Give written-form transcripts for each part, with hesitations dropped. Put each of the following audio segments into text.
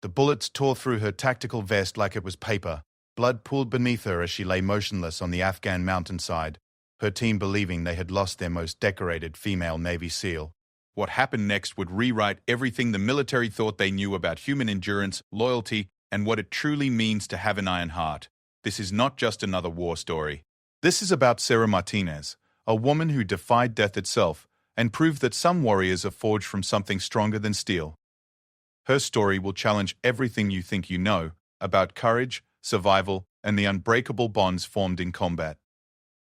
The bullets tore through her tactical vest like it was paper. Blood pooled beneath her as she lay motionless on the Afghan mountainside, her team believing they had lost their most decorated female Navy SEAL. What happened next would rewrite everything the military thought they knew about human endurance, loyalty, and what it truly means to have an iron heart. This is not just another war story. This is about Sarah Martinez, a woman who defied death itself and proved that some warriors are forged from something stronger than steel. Her story will challenge everything you think you know about courage, survival, and the unbreakable bonds formed in combat.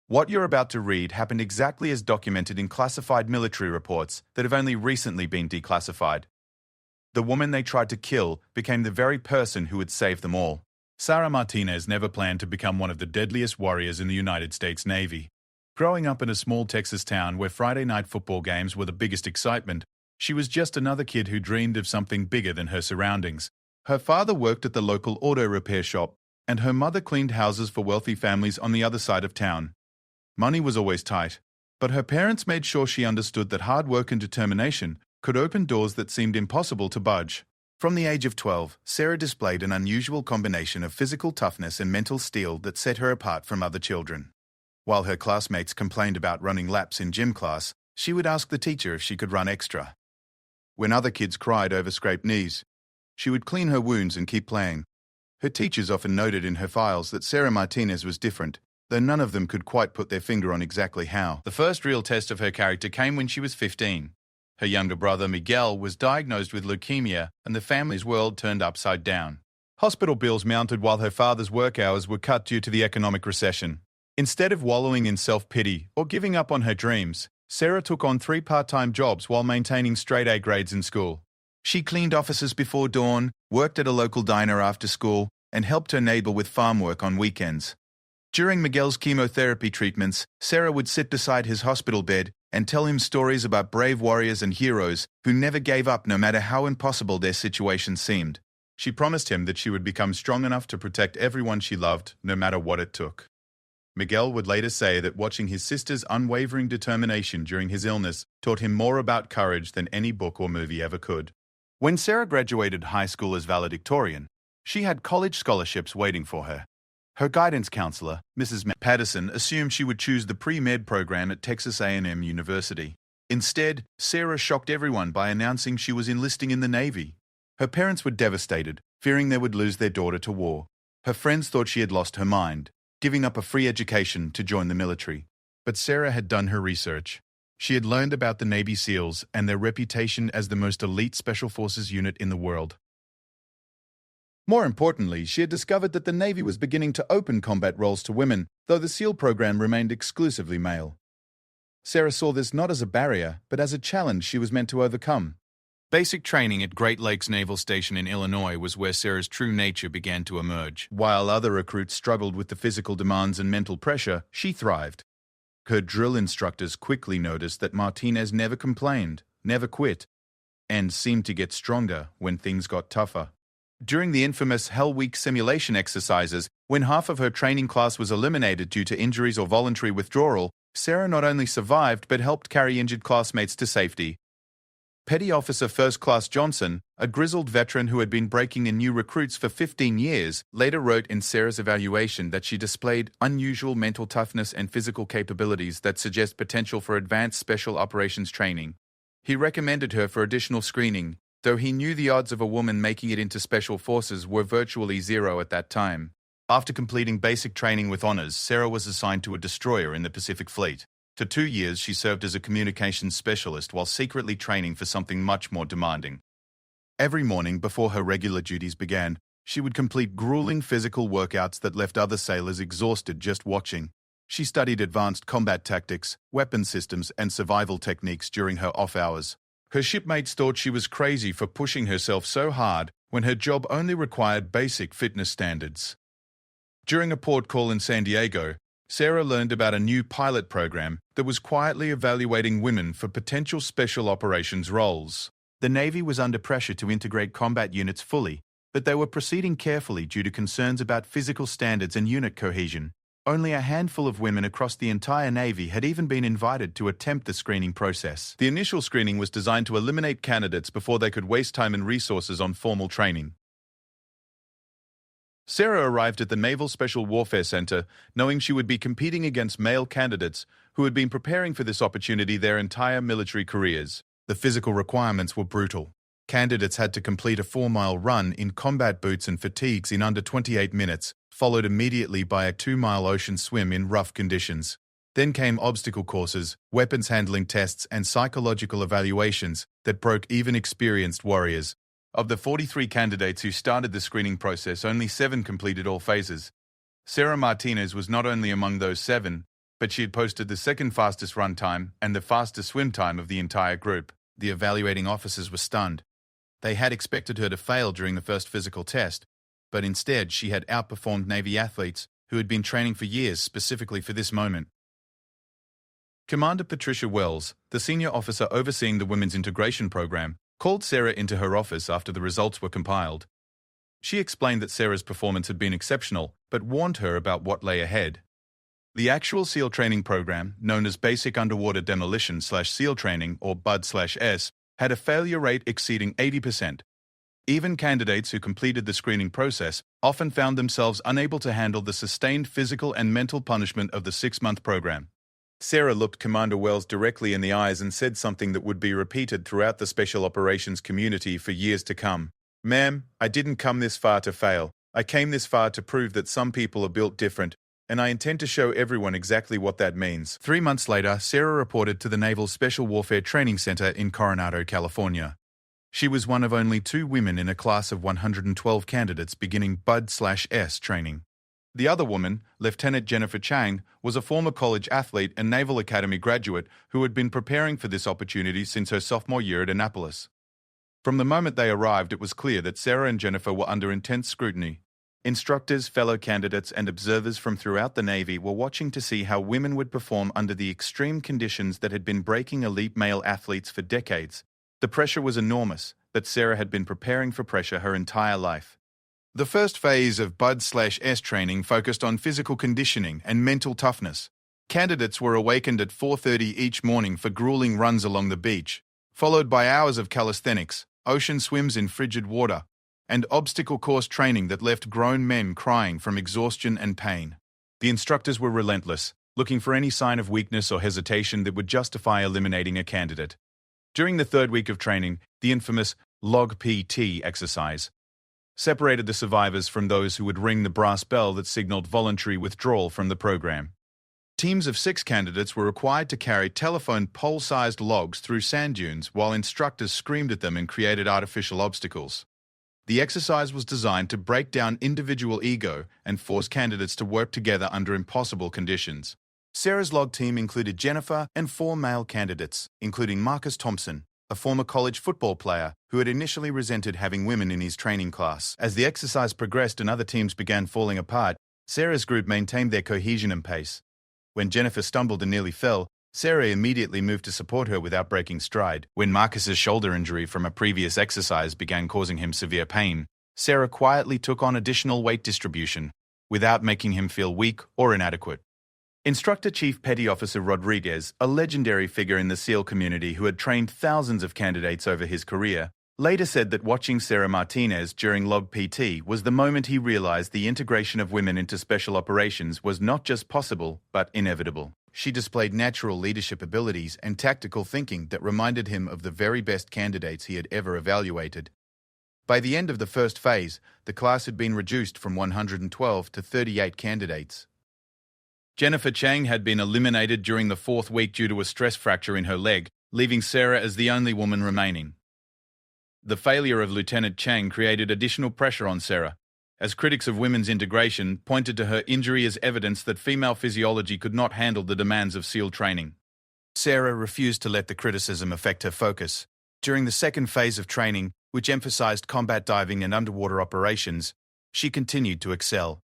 What you're about to read happened exactly as documented in classified military reports that have only recently been declassified. The woman they tried to kill became the very person who would save them all. Sarah Martinez never planned to become one of the deadliest warriors in the United States Navy. Growing up in a small Texas town where Friday night football games were the biggest excitement, she was just another kid who dreamed of something bigger than her surroundings. Her father worked at the local auto repair shop, and her mother cleaned houses for wealthy families on the other side of town. Money was always tight, but her parents made sure she understood that hard work and determination could open doors that seemed impossible to budge. From the age of 12, Sarah displayed an unusual combination of physical toughness and mental steel that set her apart from other children. While her classmates complained about running laps in gym class, she would ask the teacher if she could run extra. When other kids cried over scraped knees, she would clean her wounds and keep playing. Her teachers often noted in her files that Sarah Martinez was different, though none of them could quite put their finger on exactly how. The first real test of her character came when she was 15. Her younger brother, Miguel, was diagnosed with leukemia, and the family's world turned upside down. Hospital bills mounted while her father's work hours were cut due to the economic recession. Instead of wallowing in self-pity or giving up on her dreams, Sarah took on 3 part-time jobs while maintaining straight-A grades in school. She cleaned offices before dawn, worked at a local diner after school, and helped her neighbor with farm work on weekends. During Miguel's chemotherapy treatments, Sarah would sit beside his hospital bed and tell him stories about brave warriors and heroes who never gave up no matter how impossible their situation seemed. She promised him that she would become strong enough to protect everyone she loved, no matter what it took. Miguel would later say that watching his sister's unwavering determination during his illness taught him more about courage than any book or movie ever could. When Sarah graduated high school as valedictorian, she had college scholarships waiting for her. Her guidance counselor, Mrs. Patterson, assumed she would choose the pre-med program at Texas A&M University. Instead, Sarah shocked everyone by announcing she was enlisting in the Navy. Her parents were devastated, fearing they would lose their daughter to war. Her friends thought she had lost her mind, giving up a free education to join the military. But Sarah had done her research. She had learned about the Navy SEALs and their reputation as the most elite Special Forces unit in the world. More importantly, she had discovered that the Navy was beginning to open combat roles to women, though the SEAL program remained exclusively male. Sarah saw this not as a barrier, but as a challenge she was meant to overcome. Basic training at Great Lakes Naval Station in Illinois was where Sarah's true nature began to emerge. While other recruits struggled with the physical demands and mental pressure, she thrived. Her drill instructors quickly noticed that Martinez never complained, never quit, and seemed to get stronger when things got tougher. During the infamous Hell Week simulation exercises, when half of her training class was eliminated due to injuries or voluntary withdrawal, Sarah not only survived but helped carry injured classmates to safety. Petty Officer First Class Johnson, a grizzled veteran who had been breaking in new recruits for 15 years, later wrote in Sarah's evaluation that she displayed unusual mental toughness and physical capabilities that suggest potential for advanced special operations training. He recommended her for additional screening, though he knew the odds of a woman making it into Special Forces were virtually zero at that time. After completing basic training with honors, Sarah was assigned to a destroyer in the Pacific Fleet. For 2 years, she served as a communications specialist while secretly training for something much more demanding. Every morning before her regular duties began, she would complete grueling physical workouts that left other sailors exhausted just watching. She studied advanced combat tactics, weapon systems, and survival techniques during her off hours. Her shipmates thought she was crazy for pushing herself so hard when her job only required basic fitness standards. During a port call in San Diego, Sarah learned about a new pilot program that was quietly evaluating women for potential special operations roles. The Navy was under pressure to integrate combat units fully, but they were proceeding carefully due to concerns about physical standards and unit cohesion. Only a handful of women across the entire Navy had even been invited to attempt the screening process. The initial screening was designed to eliminate candidates before they could waste time and resources on formal training. Sarah arrived at the Naval Special Warfare Center knowing she would be competing against male candidates who had been preparing for this opportunity their entire military careers. The physical requirements were brutal. Candidates had to complete a 4-mile run in combat boots and fatigues in under 28 minutes, followed immediately by a 2-mile ocean swim in rough conditions. Then came obstacle courses, weapons handling tests, and psychological evaluations that broke even experienced warriors. Of the 43 candidates who started the screening process, only 7 completed all phases. Sarah Martinez was not only among those 7, but she had posted the second fastest run time and the fastest swim time of the entire group. The evaluating officers were stunned. They had expected her to fail during the first physical test, but instead she had outperformed Navy athletes who had been training for years specifically for this moment. Commander Patricia Wells, the senior officer overseeing the Women's Integration Program, called Sarah into her office after the results were compiled. She explained that Sarah's performance had been exceptional, but warned her about what lay ahead. The actual SEAL training program, known as Basic Underwater Demolition/SEAL Training, or BUD/S, had a failure rate exceeding 80%. Even candidates who completed the screening process often found themselves unable to handle the sustained physical and mental punishment of the 6-month program. Sarah looked Commander Wells directly in the eyes and said something that would be repeated throughout the special operations community for years to come. "Ma'am, I didn't come this far to fail. I came this far to prove that some people are built different, and I intend to show everyone exactly what that means." 3 months later, Sarah reported to the Naval Special Warfare Training Center in Coronado, California. She was one of only 2 women in a class of 112 candidates beginning BUD/S training. The other woman, Lieutenant Jennifer Chang, was a former college athlete and Naval Academy graduate who had been preparing for this opportunity since her sophomore year at Annapolis. From the moment they arrived, it was clear that Sarah and Jennifer were under intense scrutiny. Instructors, fellow candidates, and observers from throughout the Navy were watching to see how women would perform under the extreme conditions that had been breaking elite male athletes for decades. The pressure was enormous, but Sarah had been preparing for pressure her entire life. The first phase of BUD/S training focused on physical conditioning and mental toughness. Candidates were awakened at 4:30 each morning for grueling runs along the beach, followed by hours of calisthenics, ocean swims in frigid water, and obstacle course training that left grown men crying from exhaustion and pain. The instructors were relentless, looking for any sign of weakness or hesitation that would justify eliminating a candidate. During the 3rd week of training, the infamous Log PT exercise separated the survivors from those who would ring the brass bell that signaled voluntary withdrawal from the program. Teams of 6 candidates were required to carry telephone pole-sized logs through sand dunes while instructors screamed at them and created artificial obstacles. The exercise was designed to break down individual ego and force candidates to work together under impossible conditions. Sarah's log team included Jennifer and 4 male candidates, including Marcus Thompson, a former college football player who had initially resented having women in his training class. As the exercise progressed and other teams began falling apart, Sarah's group maintained their cohesion and pace. When Jennifer stumbled and nearly fell, Sarah immediately moved to support her without breaking stride. When Marcus's shoulder injury from a previous exercise began causing him severe pain, Sarah quietly took on additional weight distribution, without making him feel weak or inadequate. Instructor Chief Petty Officer Rodriguez, a legendary figure in the SEAL community who had trained thousands of candidates over his career, later said that watching Sarah Martinez during Log PT was the moment he realized the integration of women into special operations was not just possible, but inevitable. She displayed natural leadership abilities and tactical thinking that reminded him of the very best candidates he had ever evaluated. By the end of the first phase, the class had been reduced from 112 to 38 candidates. Jennifer Chang had been eliminated during the 4th week due to a stress fracture in her leg, leaving Sarah as the only woman remaining. The failure of Lieutenant Chang created additional pressure on Sarah, as critics of women's integration pointed to her injury as evidence that female physiology could not handle the demands of SEAL training. Sarah refused to let the criticism affect her focus. During the 2nd phase of training, which emphasized combat diving and underwater operations, she continued to excel.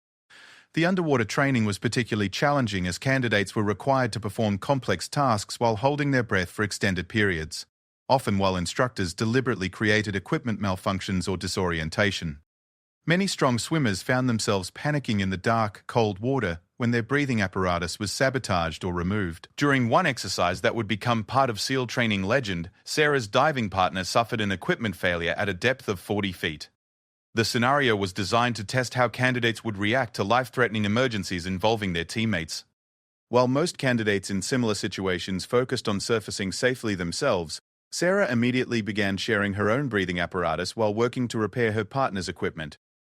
The underwater training was particularly challenging as candidates were required to perform complex tasks while holding their breath for extended periods, often while instructors deliberately created equipment malfunctions or disorientation. Many strong swimmers found themselves panicking in the dark, cold water when their breathing apparatus was sabotaged or removed. During one exercise that would become part of SEAL training legend, Sarah's diving partner suffered an equipment failure at a depth of 40 feet. The scenario was designed to test how candidates would react to life-threatening emergencies involving their teammates. While most candidates in similar situations focused on surfacing safely themselves, Sarah immediately began sharing her own breathing apparatus while working to repair her partner's equipment.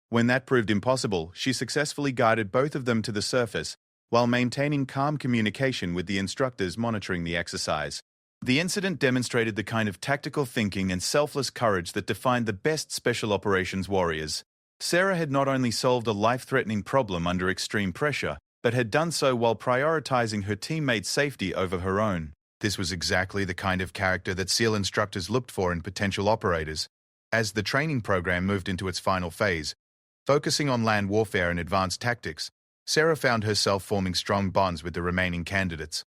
When that proved impossible, she successfully guided both of them to the surface while maintaining calm communication with the instructors monitoring the exercise. The incident demonstrated the kind of tactical thinking and selfless courage that defined the best special operations warriors. Sarah had not only solved a life-threatening problem under extreme pressure, but had done so while prioritizing her teammates' safety over her own. This was exactly the kind of character that SEAL instructors looked for in potential operators. As the training program moved into its final phase, focusing on land warfare and advanced tactics, Sarah found herself forming strong bonds with the remaining candidates.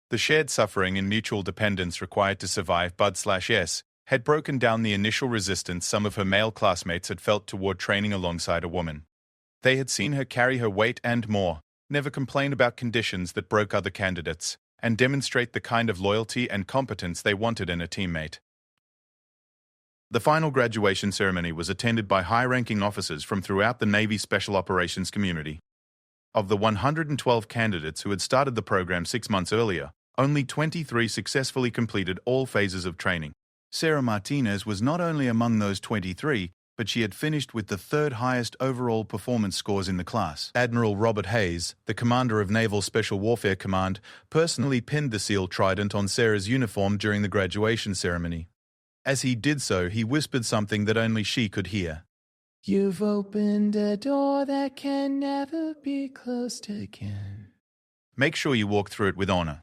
The shared suffering and mutual dependence required to survive Bud/S had broken down the initial resistance some of her male classmates had felt toward training alongside a woman. They had seen her carry her weight and more, never complain about conditions that broke other candidates, and demonstrate the kind of loyalty and competence they wanted in a teammate. The final graduation ceremony was attended by high-ranking officers from throughout the Navy Special Operations community. Of the 112 candidates who had started the program 6 months earlier, only 23 successfully completed all phases of training. Sarah Martinez was not only among those 23, but she had finished with the third highest overall performance scores in the class. Admiral Robert Hayes, the commander of Naval Special Warfare Command, personally pinned the SEAL trident on Sarah's uniform during the graduation ceremony. As he did so, he whispered something that only she could hear. "You've opened a door that can never be closed again." Make sure you walk through it with honor.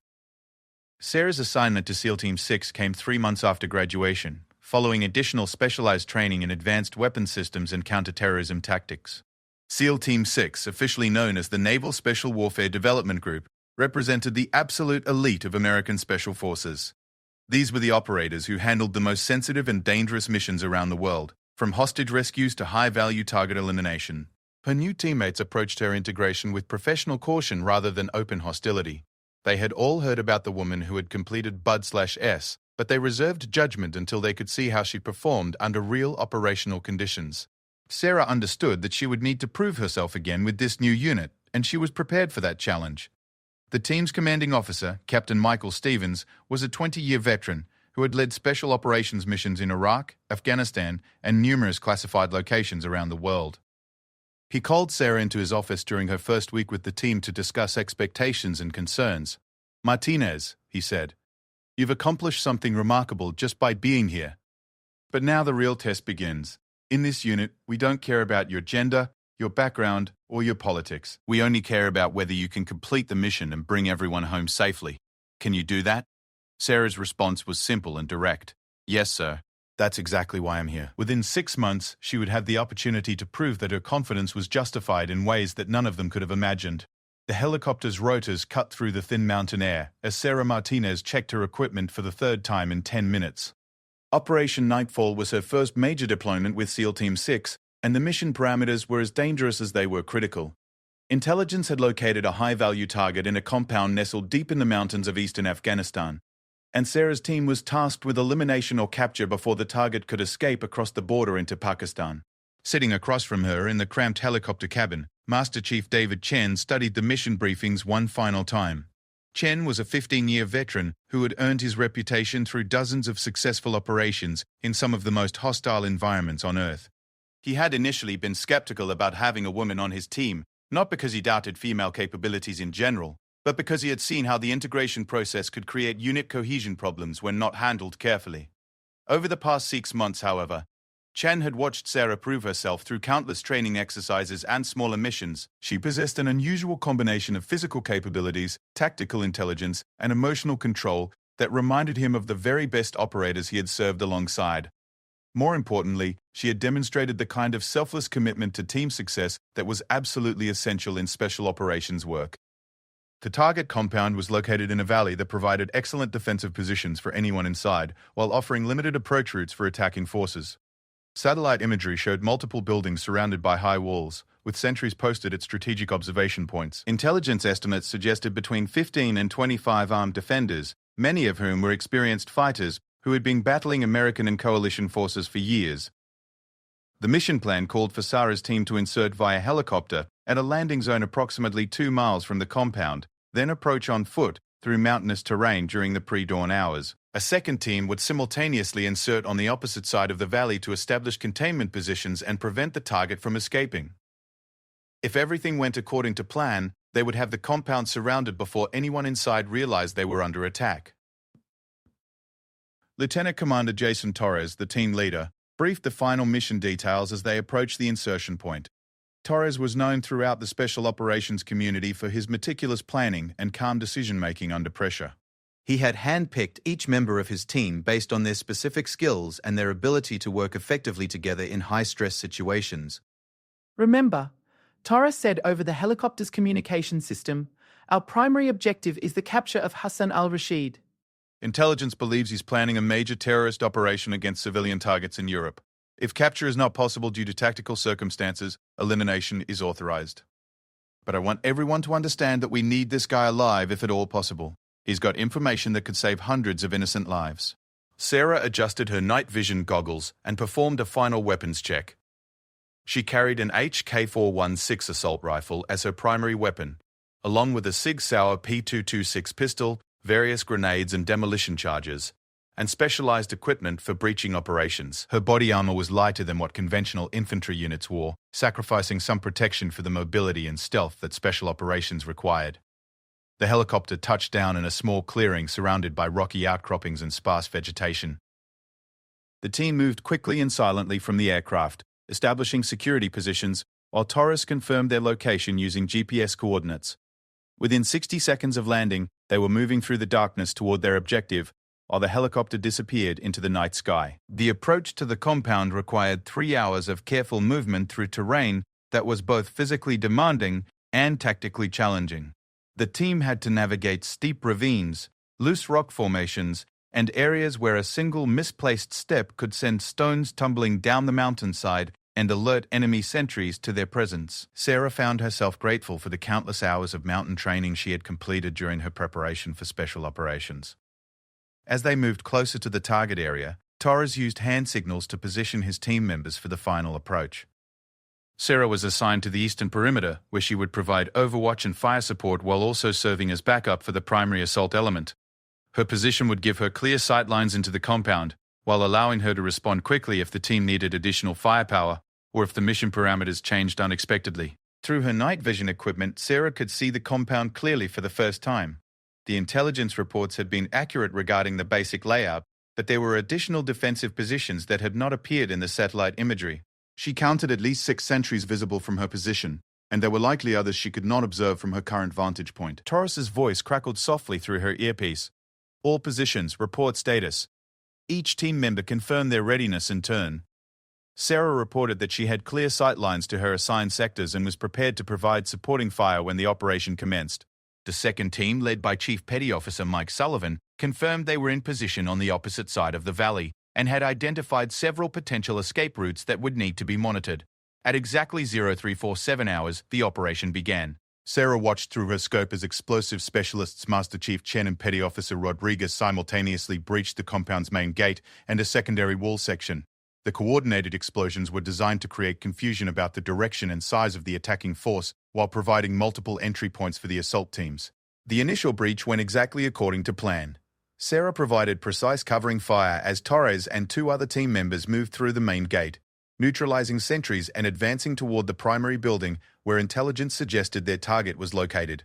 Sarah's assignment to SEAL Team 6 came 3 months after graduation, following additional specialized training in advanced weapons systems and counterterrorism tactics. SEAL Team 6, officially known as the Naval Special Warfare Development Group, represented the absolute elite of American Special Forces. These were the operators who handled the most sensitive and dangerous missions around the world, from hostage rescues to high-value target elimination. Her new teammates approached her integration with professional caution rather than open hostility. They had all heard about the woman who had completed Bud/S, but they reserved judgment until they could see how she performed under real operational conditions. Sarah understood that she would need to prove herself again with this new unit, and she was prepared for that challenge. The team's commanding officer, Captain Michael Stevens, was a 20-year veteran who had led special operations missions in Iraq, Afghanistan, and numerous classified locations around the world. He called Sarah into his office during her first week with the team to discuss expectations and concerns. "Martinez," he said, "you've accomplished something remarkable just by being here. But now the real test begins. In this unit, we don't care about your gender, your background, or your politics. We only care about whether you can complete the mission and bring everyone home safely. Can you do that?" Sarah's response was simple and direct. "Yes, sir. That's exactly why I'm here." Within 6 months, she would have the opportunity to prove that her confidence was justified in ways that none of them could have imagined. The helicopter's rotors cut through the thin mountain air as Sarah Martinez checked her equipment for the 3rd time in 10 minutes. Operation Nightfall was her first major deployment with SEAL Team 6, and the mission parameters were as dangerous as they were critical. Intelligence had located a high-value target in a compound nestled deep in the mountains of eastern Afghanistan, and Sarah's team was tasked with elimination or capture before the target could escape across the border into Pakistan. Sitting across from her in the cramped helicopter cabin, Master Chief David Chen studied the mission briefings one final time. Chen was a 15-year veteran who had earned his reputation through dozens of successful operations in some of the most hostile environments on Earth. He had initially been skeptical about having a woman on his team, not because he doubted female capabilities in general, but because he had seen how the integration process could create unit cohesion problems when not handled carefully. Over the past 6 months, however, Chen had watched Sarah prove herself through countless training exercises and smaller missions. She possessed an unusual combination of physical capabilities, tactical intelligence, and emotional control that reminded him of the very best operators he had served alongside. More importantly, she had demonstrated the kind of selfless commitment to team success that was absolutely essential in special operations work. The target compound was located in a valley that provided excellent defensive positions for anyone inside, while offering limited approach routes for attacking forces. Satellite imagery showed multiple buildings surrounded by high walls, with sentries posted at strategic observation points. Intelligence estimates suggested between 15 and 25 armed defenders, many of whom were experienced fighters who had been battling American and coalition forces for years. The mission plan called for Sarah's team to insert via helicopter at a landing zone approximately 2 miles from the compound, then approach on foot through mountainous terrain during the pre-dawn hours. A second team would simultaneously insert on the opposite side of the valley to establish containment positions and prevent the target from escaping. If everything went according to plan, they would have the compound surrounded before anyone inside realized they were under attack. Lieutenant Commander Jason Torres, the team leader, briefed the final mission details as they approached the insertion point. Torres was known throughout the special operations community for his meticulous planning and calm decision-making under pressure. He had handpicked each member of his team based on their specific skills and their ability to work effectively together in high-stress situations. Remember, Torres said over the helicopter's communication system, "Our primary objective is the capture of Hassan al-Rashid." Intelligence believes he's planning a major terrorist operation against civilian targets in Europe. If capture is not possible due to tactical circumstances, elimination is authorized. But I want everyone to understand that we need this guy alive if at all possible. He's got information that could save hundreds of innocent lives. Sarah adjusted her night vision goggles and performed a final weapons check. She carried an HK-416 assault rifle as her primary weapon, along with a Sig Sauer P226 pistol, various grenades and demolition charges, and specialized equipment for breaching operations. Her body armor was lighter than what conventional infantry units wore, sacrificing some protection for the mobility and stealth that special operations required. The helicopter touched down in a small clearing surrounded by rocky outcroppings and sparse vegetation. The team moved quickly and silently from the aircraft, establishing security positions, while Torres confirmed their location using GPS coordinates. Within 60 seconds of landing, they were moving through the darkness toward their objective, while the helicopter disappeared into the night sky. The approach to the compound required 3 hours of careful movement through terrain that was both physically demanding and tactically challenging. The team had to navigate steep ravines, loose rock formations, and areas where a single misplaced step could send stones tumbling down the mountainside and alert enemy sentries to their presence. Sarah found herself grateful for the countless hours of mountain training she had completed during her preparation for special operations. As they moved closer to the target area, Torres used hand signals to position his team members for the final approach. Sarah was assigned to the eastern perimeter, where she would provide overwatch and fire support while also serving as backup for the primary assault element. Her position would give her clear sight lines into the compound, while allowing her to respond quickly if the team needed additional firepower or if the mission parameters changed unexpectedly. Through her night vision equipment, Sarah could see the compound clearly for the first time. The intelligence reports had been accurate regarding the basic layout, but there were additional defensive positions that had not appeared in the satellite imagery. She counted at least 6 sentries visible from her position, and there were likely others she could not observe from her current vantage point. Torres's voice crackled softly through her earpiece. All positions, report status. Each team member confirmed their readiness in turn. Sarah reported that she had clear sight lines to her assigned sectors and was prepared to provide supporting fire when the operation commenced. The second team, led by Chief Petty Officer Mike Sullivan, confirmed they were in position on the opposite side of the valley and had identified several potential escape routes that would need to be monitored. At exactly 0347 hours, the operation began. Sarah watched through her scope as explosive specialists Master Chief Chen and Petty Officer Rodriguez simultaneously breached the compound's main gate and a secondary wall section. The coordinated explosions were designed to create confusion about the direction and size of the attacking force while providing multiple entry points for the assault teams. The initial breach went exactly according to plan. Sarah provided precise covering fire as Torres and 2 other team members moved through the main gate, neutralizing sentries and advancing toward the primary building where intelligence suggested their target was located.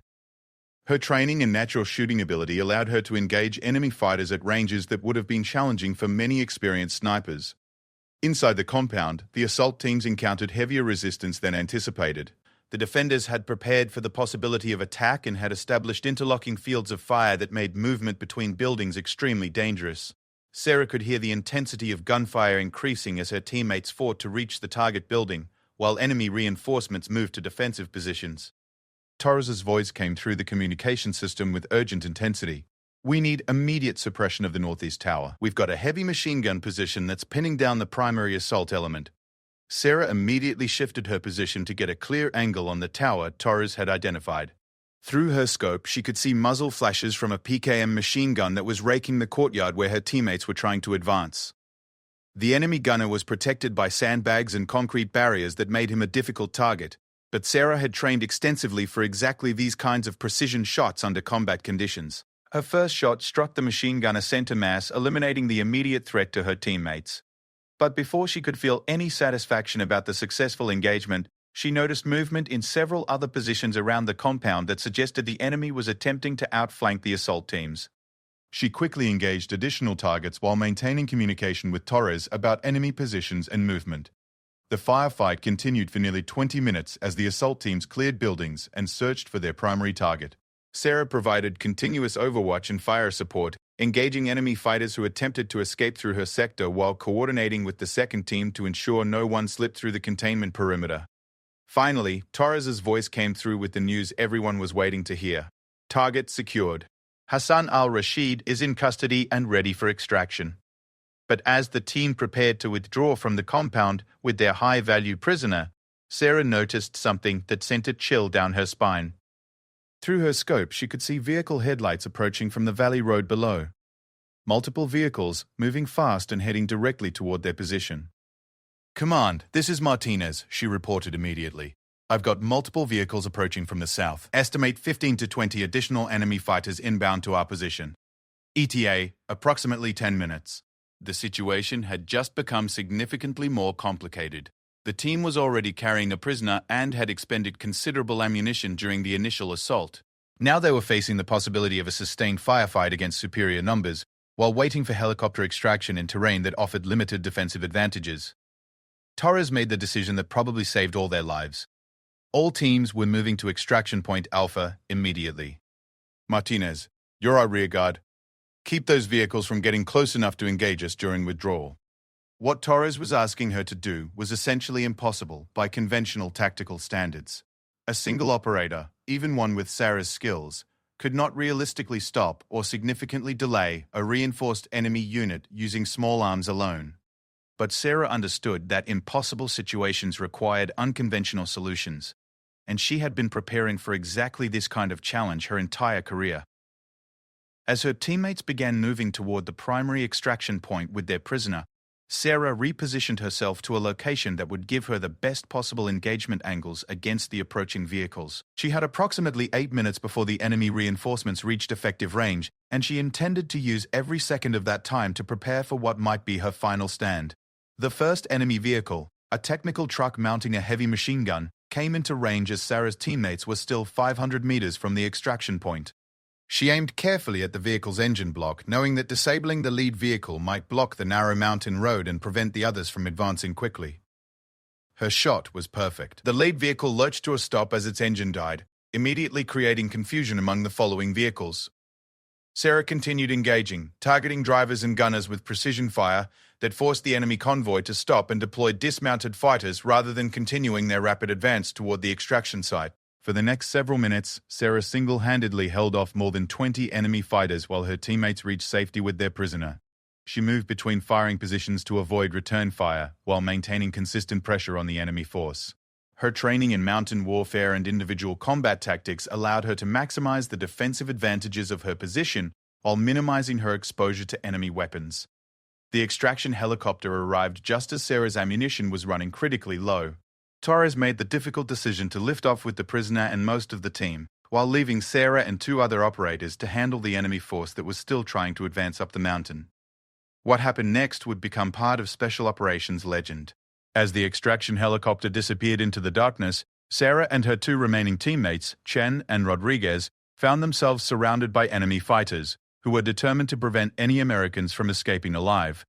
Her training and natural shooting ability allowed her to engage enemy fighters at ranges that would have been challenging for many experienced snipers. Inside the compound, the assault teams encountered heavier resistance than anticipated. The defenders had prepared for the possibility of attack and had established interlocking fields of fire that made movement between buildings extremely dangerous. Sarah could hear the intensity of gunfire increasing as her teammates fought to reach the target building, while enemy reinforcements moved to defensive positions. Torres's voice came through the communication system with urgent intensity. "We need immediate suppression of the northeast tower. We've got a heavy machine gun position that's pinning down the primary assault element." Sarah immediately shifted her position to get a clear angle on the tower Torres had identified. Through her scope, she could see muzzle flashes from a PKM machine gun that was raking the courtyard where her teammates were trying to advance. The enemy gunner was protected by sandbags and concrete barriers that made him a difficult target, but Sarah had trained extensively for exactly these kinds of precision shots under combat conditions. Her first shot struck the machine gunner center mass, eliminating the immediate threat to her teammates. But before she could feel any satisfaction about the successful engagement, she noticed movement in several other positions around the compound that suggested the enemy was attempting to outflank the assault teams. She quickly engaged additional targets while maintaining communication with Torres about enemy positions and movement. The firefight continued for nearly 20 minutes as the assault teams cleared buildings and searched for their primary target. Sarah provided continuous overwatch and fire support, engaging enemy fighters who attempted to escape through her sector while coordinating with the second team to ensure no one slipped through the containment perimeter. Finally, Torres's voice came through with the news everyone was waiting to hear. Target secured. Hassan al-Rashid is in custody and ready for extraction. But as the team prepared to withdraw from the compound with their high-value prisoner, Sarah noticed something that sent a chill down her spine. Through her scope, she could see vehicle headlights approaching from the valley road below. Multiple vehicles moving fast and heading directly toward their position. "Command, this is Martinez," she reported immediately. "I've got multiple vehicles approaching from the south. Estimate 15 to 20 additional enemy fighters inbound to our position. ETA, approximately 10 minutes. The situation had just become significantly more complicated. The team was already carrying a prisoner and had expended considerable ammunition during the initial assault. Now they were facing the possibility of a sustained firefight against superior numbers, while waiting for helicopter extraction in terrain that offered limited defensive advantages. Torres made the decision that probably saved all their lives. All teams were moving to extraction point Alpha immediately. "Martinez, you're our rear guard. Keep those vehicles from getting close enough to engage us during withdrawal." What Torres was asking her to do was essentially impossible by conventional tactical standards. A single operator, even one with Sarah's skills, could not realistically stop or significantly delay a reinforced enemy unit using small arms alone. But Sarah understood that impossible situations required unconventional solutions, and she had been preparing for exactly this kind of challenge her entire career. As her teammates began moving toward the primary extraction point with their prisoner, Sarah repositioned herself to a location that would give her the best possible engagement angles against the approaching vehicles. She had approximately 8 minutes before the enemy reinforcements reached effective range, and she intended to use every second of that time to prepare for what might be her final stand. The first enemy vehicle, a technical truck mounting a heavy machine gun, came into range as Sarah's teammates were still 500 meters from the extraction point. She aimed carefully at the vehicle's engine block, knowing that disabling the lead vehicle might block the narrow mountain road and prevent the others from advancing quickly. Her shot was perfect. The lead vehicle lurched to a stop as its engine died, immediately creating confusion among the following vehicles. Sarah continued engaging, targeting drivers and gunners with precision fire that forced the enemy convoy to stop and deploy dismounted fighters rather than continuing their rapid advance toward the extraction site. For the next several minutes, Sarah single-handedly held off more than 20 enemy fighters while her teammates reached safety with their prisoner. She moved between firing positions to avoid return fire while maintaining consistent pressure on the enemy force. Her training in mountain warfare and individual combat tactics allowed her to maximize the defensive advantages of her position while minimizing her exposure to enemy weapons. The extraction helicopter arrived just as Sarah's ammunition was running critically low. Torres made the difficult decision to lift off with the prisoner and most of the team, while leaving Sarah and 2 other operators to handle the enemy force that was still trying to advance up the mountain. What happened next would become part of Special Operations legend. As the extraction helicopter disappeared into the darkness, Sarah and her 2 remaining teammates, Chen and Rodriguez, found themselves surrounded by enemy fighters, who were determined to prevent any Americans from escaping alive.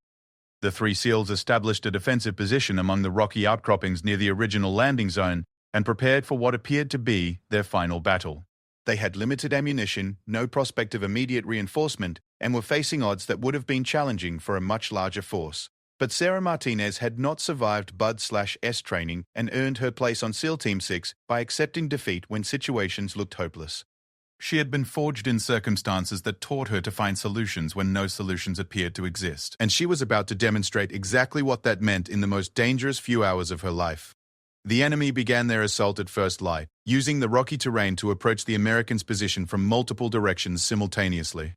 The 3 SEALs established a defensive position among the rocky outcroppings near the original landing zone and prepared for what appeared to be their final battle. They had limited ammunition, no prospect of immediate reinforcement, and were facing odds that would have been challenging for a much larger force. But Sarah Martinez had not survived Bud/S training and earned her place on SEAL Team 6 by accepting defeat when situations looked hopeless. She had been forged in circumstances that taught her to find solutions when no solutions appeared to exist, and she was about to demonstrate exactly what that meant in the most dangerous few hours of her life. The enemy began their assault at first light, using the rocky terrain to approach the Americans' position from multiple directions simultaneously.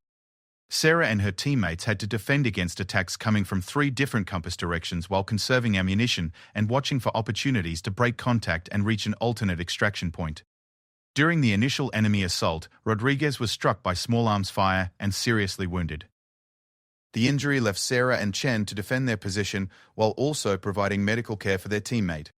Sarah and her teammates had to defend against attacks coming from 3 different compass directions while conserving ammunition and watching for opportunities to break contact and reach an alternate extraction point. During the initial enemy assault, Rodriguez was struck by small arms fire and seriously wounded. The injury left Sarah and Chen to defend their position while also providing medical care for their teammate.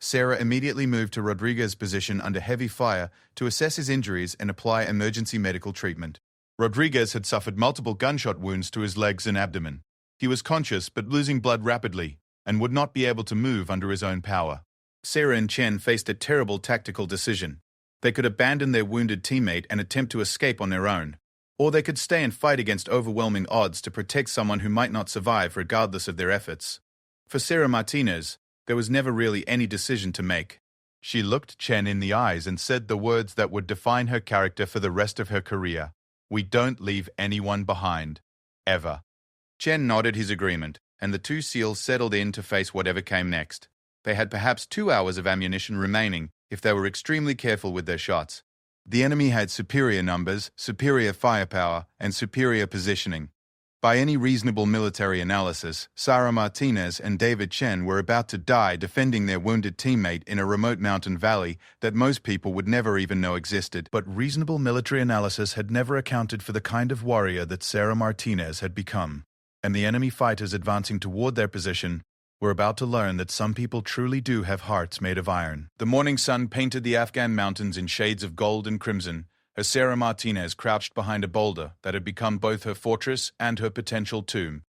Sarah immediately moved to Rodriguez's position under heavy fire to assess his injuries and apply emergency medical treatment. Rodriguez had suffered multiple gunshot wounds to his legs and abdomen. He was conscious but losing blood rapidly and would not be able to move under his own power. Sarah and Chen faced a terrible tactical decision. They could abandon their wounded teammate and attempt to escape on their own, or they could stay and fight against overwhelming odds to protect someone who might not survive regardless of their efforts. For Sarah Martinez, there was never really any decision to make. She looked Chen in the eyes and said the words that would define her character for the rest of her career. "We don't leave anyone behind. Ever." Chen nodded his agreement, and the 2 SEALs settled in to face whatever came next. They had perhaps 2 hours of ammunition remaining if they were extremely careful with their shots. The enemy had superior numbers, superior firepower, and superior positioning. By any reasonable military analysis, Sarah Martinez and David Chen were about to die defending their wounded teammate in a remote mountain valley that most people would never even know existed. But reasonable military analysis had never accounted for the kind of warrior that Sarah Martinez had become. And the enemy fighters advancing toward their position were about to learn that some people truly do have hearts made of iron. The morning sun painted the Afghan mountains in shades of gold and crimson, as Sarah Martinez crouched behind a boulder that had become both her fortress and her potential tomb.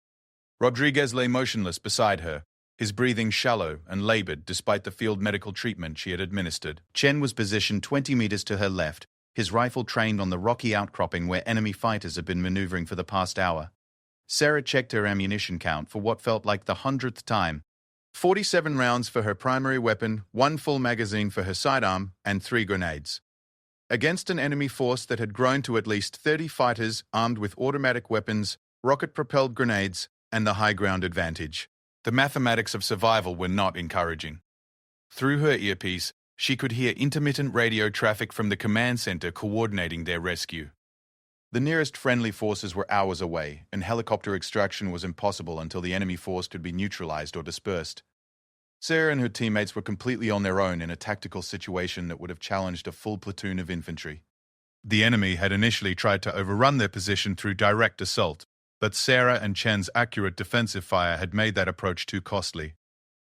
Rodriguez lay motionless beside her, his breathing shallow and labored despite the field medical treatment she had administered. Chen was positioned 20 meters to her left, his rifle trained on the rocky outcropping where enemy fighters had been maneuvering for the past hour. Sarah checked her ammunition count for what felt like the 100th time. 47 rounds for her primary weapon, 1 full magazine for her sidearm, and 3 grenades. Against an enemy force that had grown to at least 30 fighters armed with automatic weapons, rocket-propelled grenades, and the high ground advantage. The mathematics of survival were not encouraging. Through her earpiece, she could hear intermittent radio traffic from the command center coordinating their rescue. The nearest friendly forces were hours away, and helicopter extraction was impossible until the enemy force could be neutralized or dispersed. Sarah and her teammates were completely on their own in a tactical situation that would have challenged a full platoon of infantry. The enemy had initially tried to overrun their position through direct assault, but Sarah and Chen's accurate defensive fire had made that approach too costly.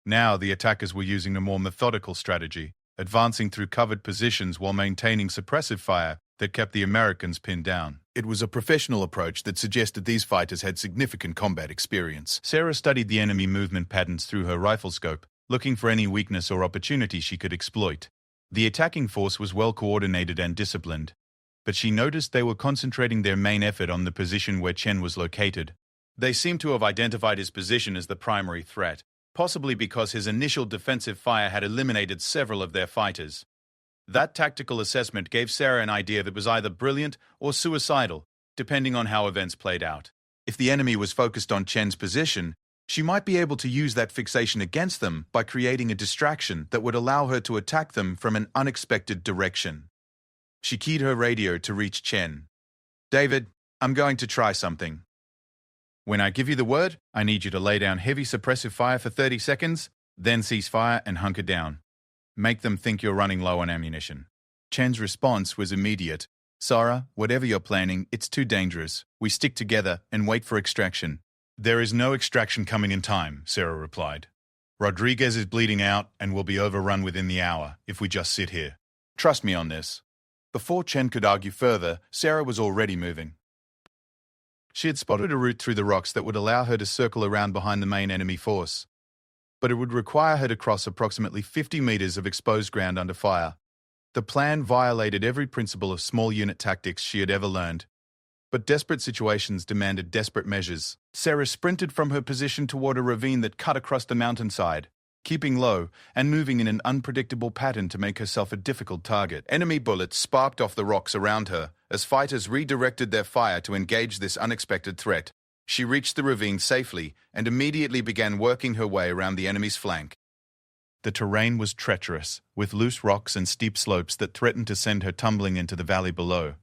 Now the attackers were using a more methodical strategy, advancing through covered positions while maintaining suppressive fire that kept the Americans pinned down. It was a professional approach that suggested these fighters had significant combat experience. Sarah studied the enemy movement patterns through her rifle scope, looking for any weakness or opportunity she could exploit. The attacking force was well coordinated and disciplined, but she noticed they were concentrating their main effort on the position where Chen was located. They seemed to have identified his position as the primary threat, possibly because his initial defensive fire had eliminated several of their fighters. That tactical assessment gave Sarah an idea that was either brilliant or suicidal, depending on how events played out. If the enemy was focused on Chen's position, she might be able to use that fixation against them by creating a distraction that would allow her to attack them from an unexpected direction. She keyed her radio to reach Chen. "David, I'm going to try something. When I give you the word, I need you to lay down heavy suppressive fire for 30 seconds, then cease fire and hunker down. Make them think you're running low on ammunition." Chen's response was immediate. "Sarah, whatever you're planning, it's too dangerous. We stick together and wait for extraction." "There is no extraction coming in time," Sarah replied. "Rodriguez is bleeding out and will be overrun within the hour if we just sit here. Trust me on this." Before Chen could argue further, Sarah was already moving. She had spotted a route through the rocks that would allow her to circle around behind the main enemy force, but it would require her to cross approximately 50 meters of exposed ground under fire. The plan violated every principle of small unit tactics she had ever learned. But desperate situations demanded desperate measures. Sarah sprinted from her position toward a ravine that cut across the mountainside, keeping low and moving in an unpredictable pattern to make herself a difficult target. Enemy bullets sparked off the rocks around her as fighters redirected their fire to engage this unexpected threat. She reached the ravine safely and immediately began working her way around the enemy's flank. The terrain was treacherous, with loose rocks and steep slopes that threatened to send her tumbling into the valley below.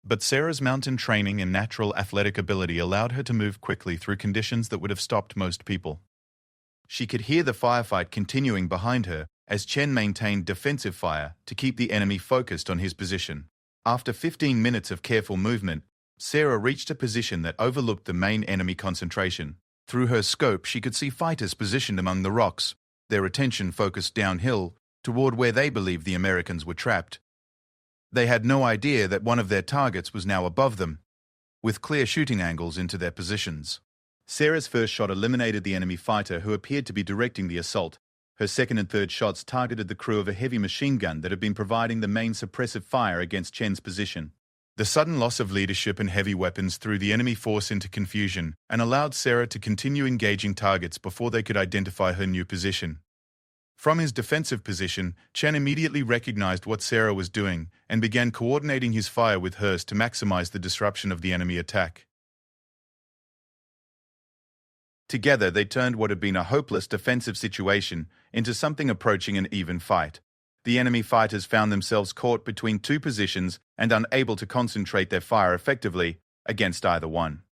But Sarah's mountain training and natural athletic ability allowed her to move quickly through conditions that would have stopped most people. She could hear the firefight continuing behind her as Chen maintained defensive fire to keep the enemy focused on his position. After 15 minutes of careful movement, Sarah reached a position that overlooked the main enemy concentration. Through her scope, she could see fighters positioned among the rocks, their attention focused downhill toward where they believed the Americans were trapped. They had no idea that one of their targets was now above them, with clear shooting angles into their positions. Sarah's first shot eliminated the enemy fighter who appeared to be directing the assault. Her second and third shots targeted the crew of a heavy machine gun that had been providing the main suppressive fire against Chen's position. The sudden loss of leadership and heavy weapons threw the enemy force into confusion and allowed Sarah to continue engaging targets before they could identify her new position. From his defensive position, Chen immediately recognized what Sarah was doing and began coordinating his fire with hers to maximize the disruption of the enemy attack. Together, they turned what had been a hopeless defensive situation into something approaching an even fight. The enemy fighters found themselves caught between two positions and unable to concentrate their fire effectively against either one.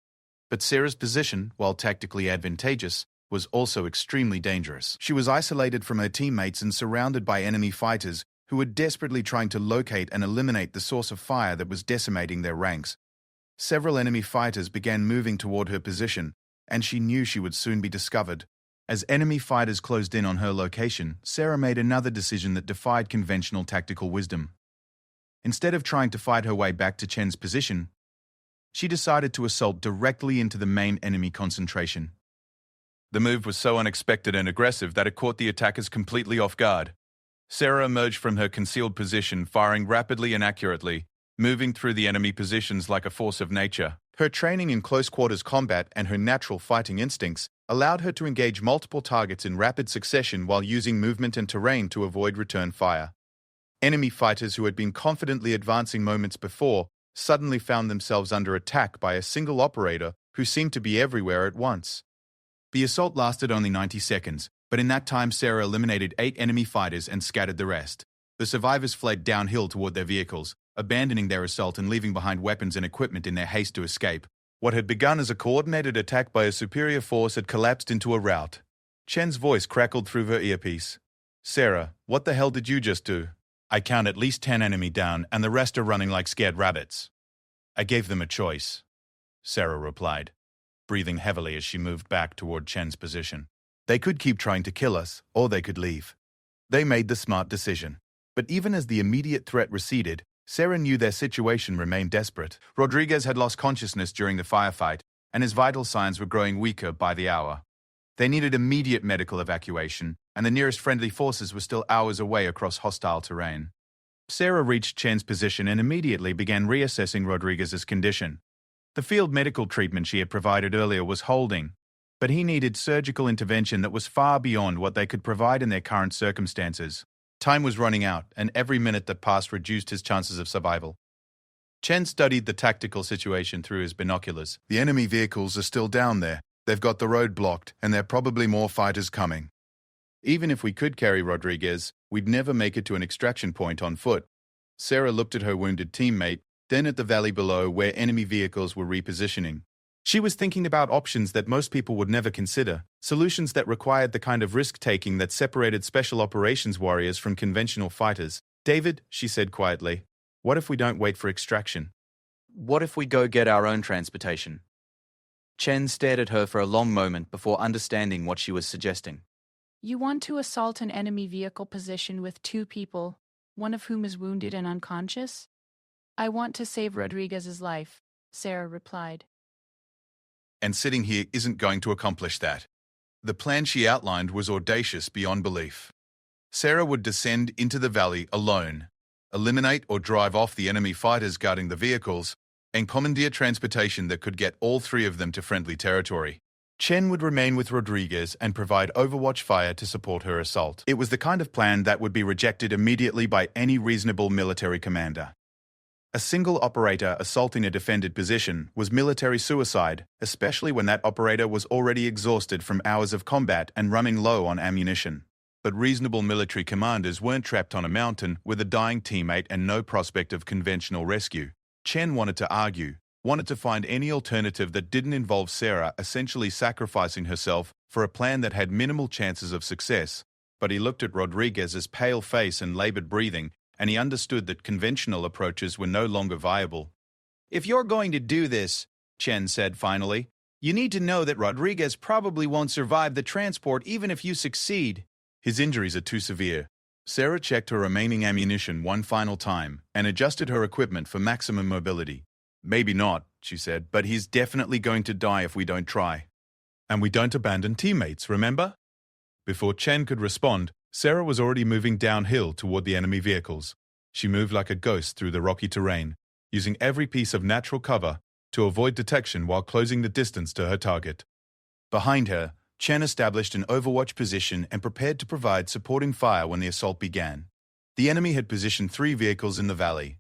But Sarah's position, while tactically advantageous, was also extremely dangerous. She was isolated from her teammates and surrounded by enemy fighters who were desperately trying to locate and eliminate the source of fire that was decimating their ranks. Several enemy fighters began moving toward her position, and she knew she would soon be discovered. As enemy fighters closed in on her location, Sarah made another decision that defied conventional tactical wisdom. Instead of trying to fight her way back to Chen's position, she decided to assault directly into the main enemy concentration. The move was so unexpected and aggressive that it caught the attackers completely off guard. Sarah emerged from her concealed position, firing rapidly and accurately, moving through the enemy positions like a force of nature. Her training in close-quarters combat and her natural fighting instincts allowed her to engage multiple targets in rapid succession while using movement and terrain to avoid return fire. Enemy fighters who had been confidently advancing moments before suddenly found themselves under attack by a single operator who seemed to be everywhere at once. The assault lasted only 90 seconds, but in that time Sarah eliminated 8 enemy fighters and scattered the rest. The survivors fled downhill toward their vehicles, abandoning their assault and leaving behind weapons and equipment in their haste to escape. What had begun as a coordinated attack by a superior force had collapsed into a rout. Chen's voice crackled through her earpiece. "Sarah, what the hell did you just do?" "I count at least 10 enemy down, and the rest are running like scared rabbits." "I gave them a choice," Sarah replied, breathing heavily as she moved back toward Chen's position. "They could keep trying to kill us, or they could leave. They made the smart decision." But even as the immediate threat receded, Sarah knew their situation remained desperate. Rodriguez had lost consciousness during the firefight, and his vital signs were growing weaker by the hour. They needed immediate medical evacuation, and the nearest friendly forces were still hours away across hostile terrain. Sarah reached Chen's position and immediately began reassessing Rodriguez's condition. The field medical treatment she had provided earlier was holding, but he needed surgical intervention that was far beyond what they could provide in their current circumstances. Time was running out, and every minute that passed reduced his chances of survival. Chen studied the tactical situation through his binoculars. "The enemy vehicles are still down there. They've got the road blocked, and there are probably more fighters coming. Even if we could carry Rodriguez, we'd never make it to an extraction point on foot." Sarah looked at her wounded teammate, then at the valley below where enemy vehicles were repositioning. She was thinking about options that most people would never consider, solutions that required the kind of risk-taking that separated special operations warriors from conventional fighters. "David," she said quietly, "what if we don't wait for extraction?" "What if we go get our own transportation?" Chen stared at her for a long moment before understanding what she was suggesting. "You want to assault an enemy vehicle position with 2 people, one of whom is wounded and unconscious? I want to save Rodriguez's life," Sarah replied. "And sitting here isn't going to accomplish that." The plan she outlined was audacious beyond belief. Sarah would descend into the valley alone, eliminate or drive off the enemy fighters guarding the vehicles, and commandeer transportation that could get all 3 of them to friendly territory. Chen would remain with Rodriguez and provide overwatch fire to support her assault. It was the kind of plan that would be rejected immediately by any reasonable military commander. A single operator assaulting a defended position was military suicide, especially when that operator was already exhausted from hours of combat and running low on ammunition. But reasonable military commanders weren't trapped on a mountain with a dying teammate and no prospect of conventional rescue. Chen wanted to argue, wanted to find any alternative that didn't involve Sarah essentially sacrificing herself for a plan that had minimal chances of success, but he looked at Rodriguez's pale face and labored breathing, and he understood that conventional approaches were no longer viable. If you're going to do this, Chen said finally, you need to know that Rodriguez probably won't survive the transport even if you succeed. His injuries are too severe. Sarah checked her remaining ammunition one final time and adjusted her equipment for maximum mobility. Maybe not, she said, but he's definitely going to die if we don't try. And we don't abandon teammates, remember? Before Chen could respond, Sarah was already moving downhill toward the enemy vehicles. She moved like a ghost through the rocky terrain, using every piece of natural cover to avoid detection while closing the distance to her target. Behind her, Chen established an overwatch position and prepared to provide supporting fire when the assault began. The enemy had positioned 3 vehicles in the valley,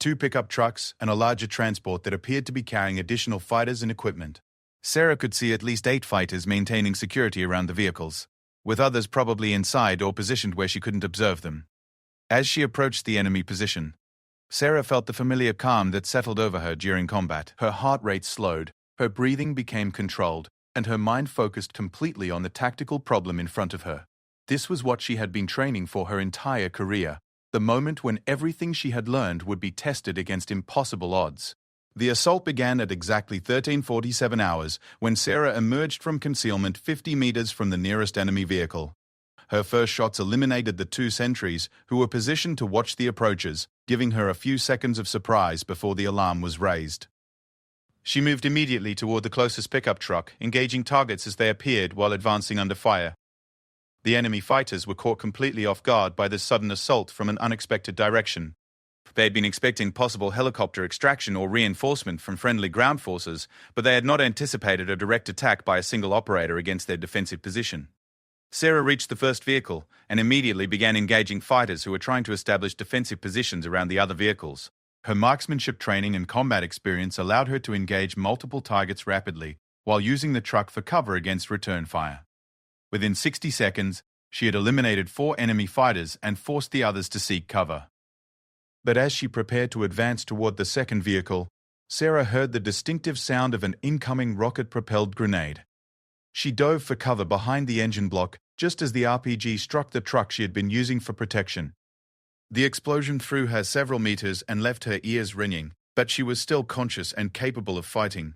2 pickup trucks and a larger transport that appeared to be carrying additional fighters and equipment. Sarah could see at least 8 fighters maintaining security around the vehicles, with others probably inside or positioned where she couldn't observe them. As she approached the enemy position, Sarah felt the familiar calm that settled over her during combat. Her heart rate slowed, her breathing became controlled, and her mind focused completely on the tactical problem in front of her. This was what she had been training for her entire career, the moment when everything she had learned would be tested against impossible odds. The assault began at exactly 13:47 hours when Sarah emerged from concealment 50 meters from the nearest enemy vehicle. Her first shots eliminated the 2 sentries who were positioned to watch the approaches, giving her a few seconds of surprise before the alarm was raised. She moved immediately toward the closest pickup truck, engaging targets as they appeared while advancing under fire. The enemy fighters were caught completely off guard by this sudden assault from an unexpected direction. They had been expecting possible helicopter extraction or reinforcement from friendly ground forces, but they had not anticipated a direct attack by a single operator against their defensive position. Sarah reached the first vehicle and immediately began engaging fighters who were trying to establish defensive positions around the other vehicles. Her marksmanship training and combat experience allowed her to engage multiple targets rapidly, while using the truck for cover against return fire. Within 60 seconds, she had eliminated 4 enemy fighters and forced the others to seek cover. But as she prepared to advance toward the second vehicle, Sarah heard the distinctive sound of an incoming rocket-propelled grenade. She dove for cover behind the engine block just as the RPG struck the truck she had been using for protection. The explosion threw her several meters and left her ears ringing, but she was still conscious and capable of fighting.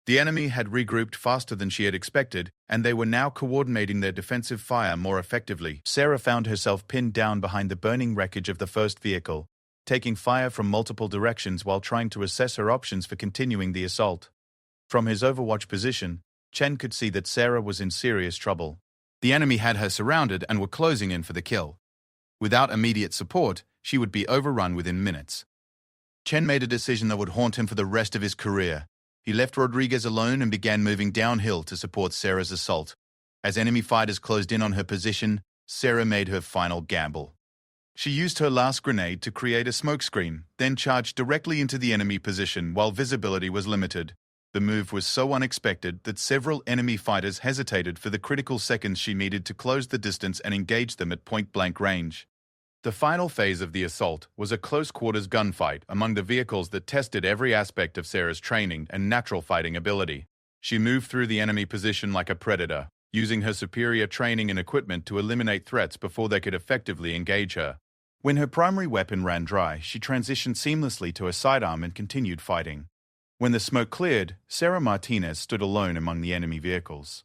The enemy had regrouped faster than she had expected, and they were now coordinating their defensive fire more effectively. Sarah found herself pinned down behind the burning wreckage of the first vehicle, taking fire from multiple directions while trying to assess her options for continuing the assault. From his overwatch position, Chen could see that Sarah was in serious trouble. The enemy had her surrounded and were closing in for the kill. Without immediate support, she would be overrun within minutes. Chen made a decision that would haunt him for the rest of his career. He left Rodriguez alone and began moving downhill to support Sarah's assault. As enemy fighters closed in on her position, Sarah made her final gamble. She used her last grenade to create a smokescreen, then charged directly into the enemy position while visibility was limited. The move was so unexpected that several enemy fighters hesitated for the critical seconds she needed to close the distance and engage them at point-blank range. The final phase of the assault was a close-quarters gunfight among the vehicles that tested every aspect of Sarah's training and natural fighting ability. She moved through the enemy position like a predator, using her superior training and equipment to eliminate threats before they could effectively engage her. When her primary weapon ran dry, she transitioned seamlessly to a sidearm and continued fighting. When the smoke cleared, Sarah Martinez stood alone among the enemy vehicles.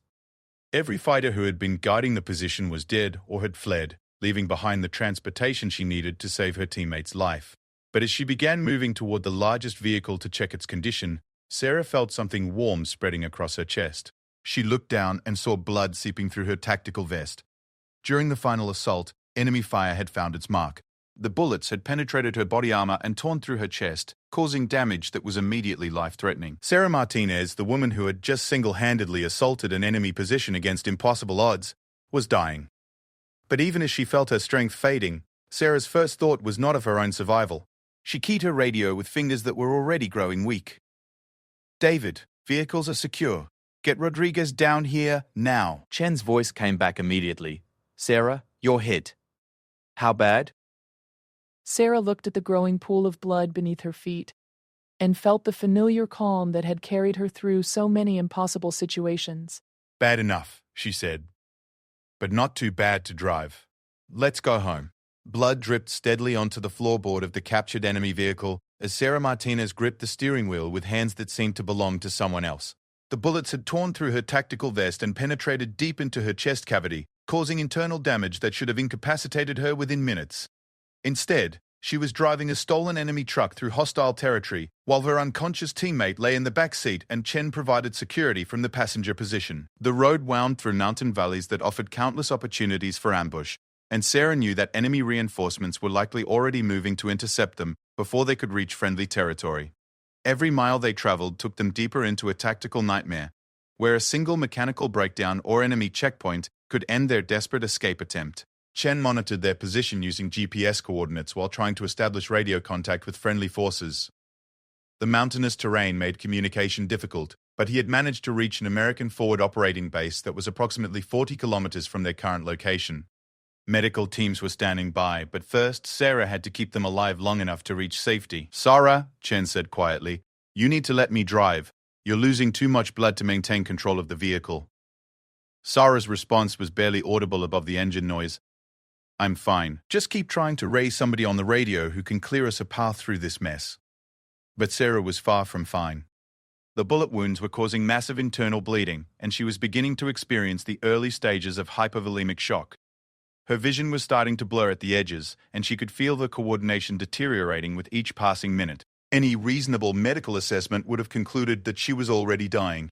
Every fighter who had been guarding the position was dead or had fled, leaving behind the transportation she needed to save her teammate's life. But as she began moving toward the largest vehicle to check its condition, Sarah felt something warm spreading across her chest. She looked down and saw blood seeping through her tactical vest. During the final assault, enemy fire had found its mark. The bullets had penetrated her body armor and torn through her chest, causing damage that was immediately life-threatening. Sarah Martinez, the woman who had just single-handedly assaulted an enemy position against impossible odds, was dying. But even as she felt her strength fading, Sarah's first thought was not of her own survival. She keyed her radio with fingers that were already growing weak. "David, vehicles are secure. Get Rodriguez down here now." Chen's voice came back immediately. "Sarah, you're hit." "How bad?" Sarah looked at the growing pool of blood beneath her feet. and felt the familiar calm that had carried her through so many impossible situations. Bad enough, she said, but not too bad to drive. Let's go home. Blood dripped steadily onto the floorboard of the captured enemy vehicle as Sarah Martinez gripped the steering wheel with hands that seemed to belong to someone else. The bullets had torn through her tactical vest and penetrated deep into her chest cavity, causing internal damage that should have incapacitated her within minutes. Instead, she was driving a stolen enemy truck through hostile territory, while her unconscious teammate lay in the back seat and Chen provided security from the passenger position. The road wound through mountain valleys that offered countless opportunities for ambush, and Sarah knew that enemy reinforcements were likely already moving to intercept them before they could reach friendly territory. Every mile they traveled took them deeper into a tactical nightmare, where a single mechanical breakdown or enemy checkpoint could end their desperate escape attempt. Chen monitored their position using GPS coordinates while trying to establish radio contact with friendly forces. The mountainous terrain made communication difficult, but he had managed to reach an American forward operating base that was approximately 40 kilometers from their current location. Medical teams were standing by, but first, Sarah had to keep them alive long enough to reach safety. "Sarah," Chen said quietly, "you need to let me drive. You're losing too much blood to maintain control of the vehicle." Sarah's response was barely audible above the engine noise. "I'm fine. Just keep trying to raise somebody on the radio who can clear us a path through this mess." But Sarah was far from fine. The bullet wounds were causing massive internal bleeding, and she was beginning to experience the early stages of hypovolemic shock. Her vision was starting to blur at the edges, and she could feel the coordination deteriorating with each passing minute. Any reasonable medical assessment would have concluded that she was already dying.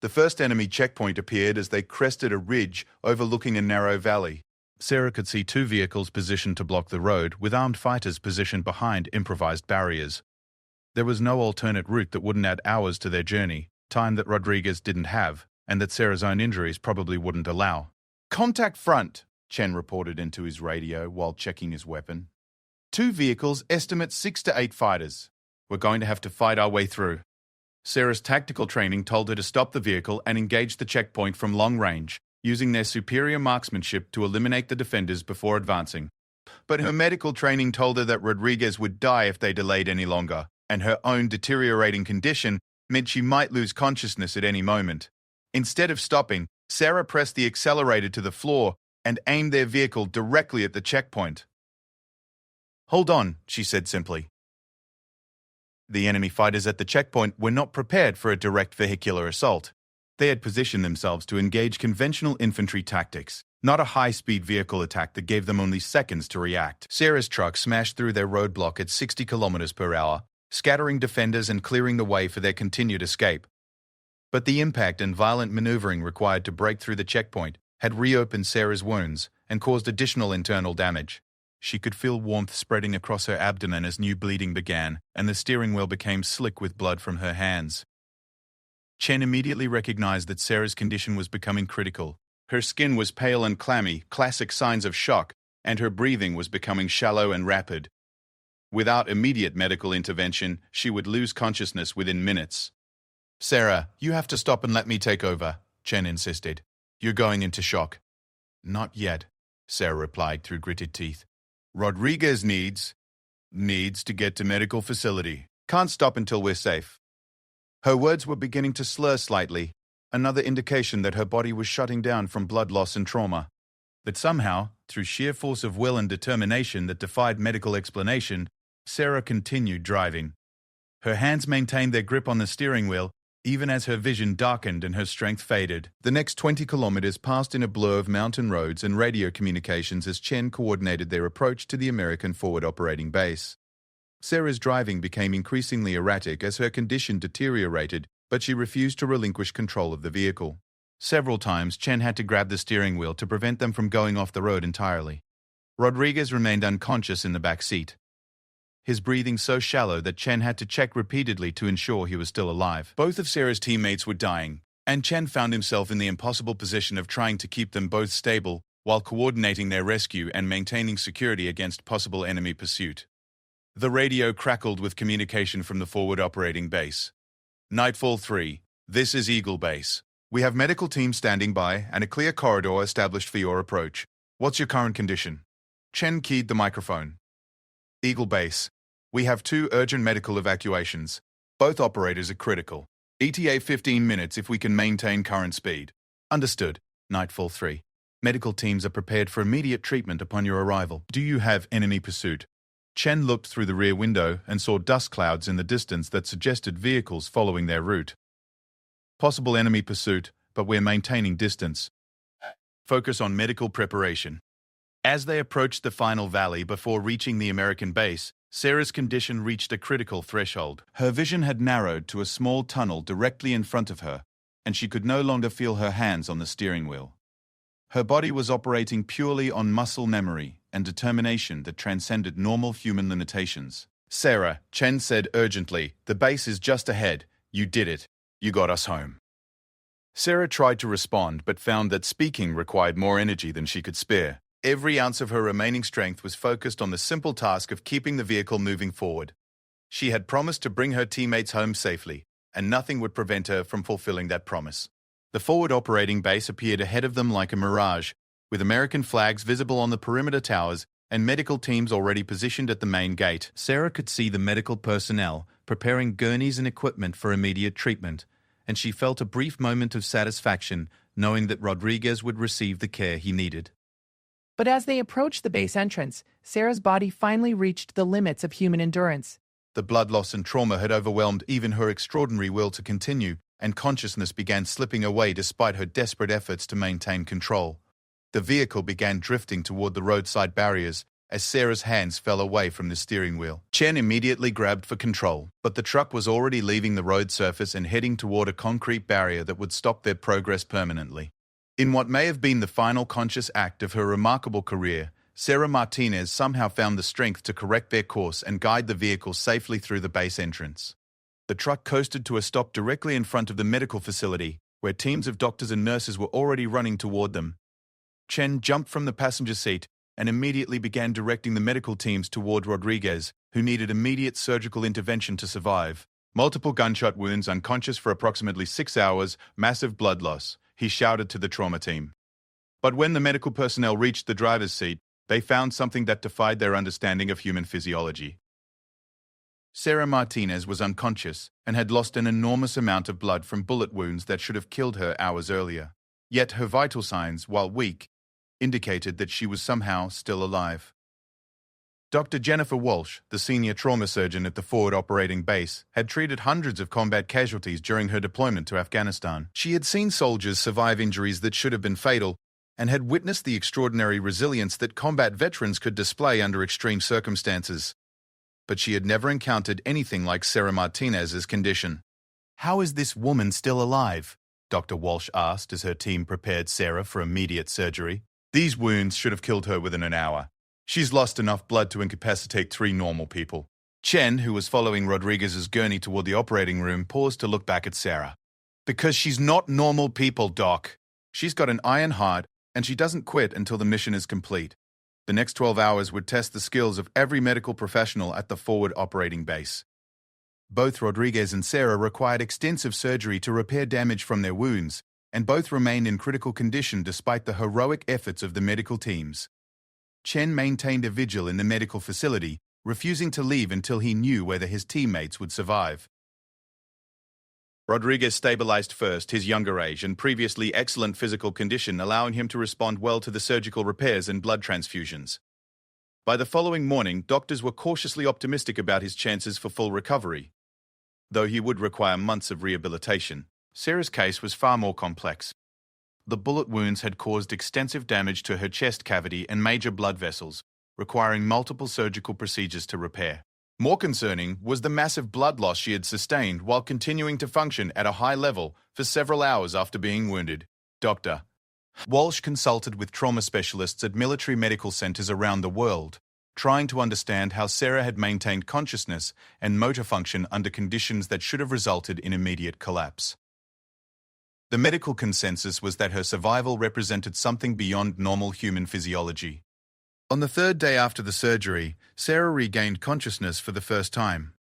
The first enemy checkpoint appeared as they crested a ridge overlooking a narrow valley. Sarah could see two vehicles positioned to block the road, with armed fighters positioned behind improvised barriers. There was no alternate route that wouldn't add hours to their journey, time that Rodriguez didn't have, and that Sarah's own injuries probably wouldn't allow. "Contact front," Chen reported into his radio while checking his weapon. "Two vehicles, estimate 6 to 8 fighters. We're going to have to fight our way through." Sarah's tactical training told her to stop the vehicle and engage the checkpoint from long range, using their superior marksmanship to eliminate the defenders before advancing. But her medical training told her that Rodriguez would die if they delayed any longer, and her own deteriorating condition meant she might lose consciousness at any moment. Instead of stopping, Sarah pressed the accelerator to the floor and aimed their vehicle directly at the checkpoint. "Hold on," she said simply. The enemy fighters at the checkpoint were not prepared for a direct vehicular assault. They had positioned themselves to engage conventional infantry tactics, not a high-speed vehicle attack that gave them only seconds to react. Sarah's truck smashed through their roadblock at 60 kilometers per hour, scattering defenders and clearing the way for their continued escape. But the impact and violent maneuvering required to break through the checkpoint had reopened Sarah's wounds and caused additional internal damage. She could feel warmth spreading across her abdomen as new bleeding began, and the steering wheel became slick with blood from her hands. Chen immediately recognized that Sarah's condition was becoming critical. Her skin was pale and clammy, classic signs of shock, and her breathing was becoming shallow and rapid. Without immediate medical intervention, she would lose consciousness within minutes. "Sarah, you have to stop and let me take over," Chen insisted. "You're going into shock." "Not yet," Sarah replied through gritted teeth. "Rodriguez needs to get to medical facility. Can't stop until we're safe." Her words were beginning to slur slightly, another indication that her body was shutting down from blood loss and trauma. But somehow, through sheer force of will and determination that defied medical explanation, Sarah continued driving. Her hands maintained their grip on the steering wheel, even as her vision darkened and her strength faded. The next 20 kilometers passed in a blur of mountain roads and radio communications as Chen coordinated their approach to the American forward operating base. Sarah's driving became increasingly erratic as her condition deteriorated, but she refused to relinquish control of the vehicle. Several times, Chen had to grab the steering wheel to prevent them from going off the road entirely. Rodriguez remained unconscious in the back seat, his breathing so shallow that Chen had to check repeatedly to ensure he was still alive. Both of Sarah's teammates were dying, and Chen found himself in the impossible position of trying to keep them both stable while coordinating their rescue and maintaining security against possible enemy pursuit. The radio crackled with communication from the forward operating base. "Nightfall 3, this is Eagle Base. We have medical teams standing by and a clear corridor established for your approach. What's your current condition?" Chen keyed the microphone. "Eagle Base, we have 2 urgent medical evacuations. Both operators are critical. ETA 15 minutes if we can maintain current speed. Understood. Nightfall 3. Medical teams are prepared for immediate treatment upon your arrival. Do you have enemy pursuit? Chen looked through the rear window and saw dust clouds in the distance that suggested vehicles following their route. Possible enemy pursuit, but we're maintaining distance. Focus on medical preparation. As they approached the final valley before reaching the American base, Sarah's condition reached a critical threshold. Her vision had narrowed to a small tunnel directly in front of her, and she could no longer feel her hands on the steering wheel. Her body was operating purely on muscle memory and determination that transcended normal human limitations. Sarah, Chen said urgently, the base is just ahead. You did it. You got us home. Sarah tried to respond but found that speaking required more energy than she could spare. Every ounce of her remaining strength was focused on the simple task of keeping the vehicle moving forward. She had promised to bring her teammates home safely, and nothing would prevent her from fulfilling that promise. The forward operating base appeared ahead of them like a mirage, with American flags visible on the perimeter towers and medical teams already positioned at the main gate. Sarah could see the medical personnel preparing gurneys and equipment for immediate treatment, and she felt a brief moment of satisfaction knowing that Rodriguez would receive the care he needed. But as they approached the base entrance, Sarah's body finally reached the limits of human endurance. The blood loss and trauma had overwhelmed even her extraordinary will to continue, and consciousness began slipping away despite her desperate efforts to maintain control. The vehicle began drifting toward the roadside barriers as Sarah's hands fell away from the steering wheel. Chen immediately grabbed for control, but the truck was already leaving the road surface and heading toward a concrete barrier that would stop their progress permanently. In what may have been the final conscious act of her remarkable career, Sarah Martinez somehow found the strength to correct their course and guide the vehicle safely through the base entrance. The truck coasted to a stop directly in front of the medical facility, where teams of doctors and nurses were already running toward them. Chen jumped from the passenger seat and immediately began directing the medical teams toward Rodriguez, who needed immediate surgical intervention to survive. Multiple gunshot wounds, unconscious for approximately 6 hours, massive blood loss, he shouted to the trauma team. But when the medical personnel reached the driver's seat, they found something that defied their understanding of human physiology. Sarah Martinez was unconscious and had lost an enormous amount of blood from bullet wounds that should have killed her hours earlier. Yet her vital signs, while weak, indicated that she was somehow still alive. Dr. Jennifer Walsh, the senior trauma surgeon at the forward operating base, had treated hundreds of combat casualties during her deployment to Afghanistan. She had seen soldiers survive injuries that should have been fatal and had witnessed the extraordinary resilience that combat veterans could display under extreme circumstances. But she had never encountered anything like Sarah Martinez's condition. "How is this woman still alive?" Dr. Walsh asked as her team prepared Sarah for immediate surgery. "These wounds should have killed her within an hour. She's lost enough blood to incapacitate 3 normal people." Chen, who was following Rodriguez's gurney toward the operating room, paused to look back at Sarah. "Because she's not normal people, Doc. She's got an iron heart, and she doesn't quit until the mission is complete. The next 12 hours would test the skills of every medical professional at the forward operating base." Both Rodriguez and Sarah required extensive surgery to repair damage from their wounds, and both remained in critical condition despite the heroic efforts of the medical teams. Chen maintained a vigil in the medical facility, refusing to leave until he knew whether his teammates would survive. Rodriguez stabilized first, his younger age and previously excellent physical condition allowing him to respond well to the surgical repairs and blood transfusions. By the following morning, doctors were cautiously optimistic about his chances for full recovery. Though he would require months of rehabilitation, Sarah's case was far more complex. The bullet wounds had caused extensive damage to her chest cavity and major blood vessels, requiring multiple surgical procedures to repair. More concerning was the massive blood loss she had sustained while continuing to function at a high level for several hours after being wounded. Dr. Walsh consulted with trauma specialists at military medical centers around the world, trying to understand how Sarah had maintained consciousness and motor function under conditions that should have resulted in immediate collapse. The medical consensus was that her survival represented something beyond normal human physiology. On the 3rd day after the surgery, Sarah regained consciousness for the first time.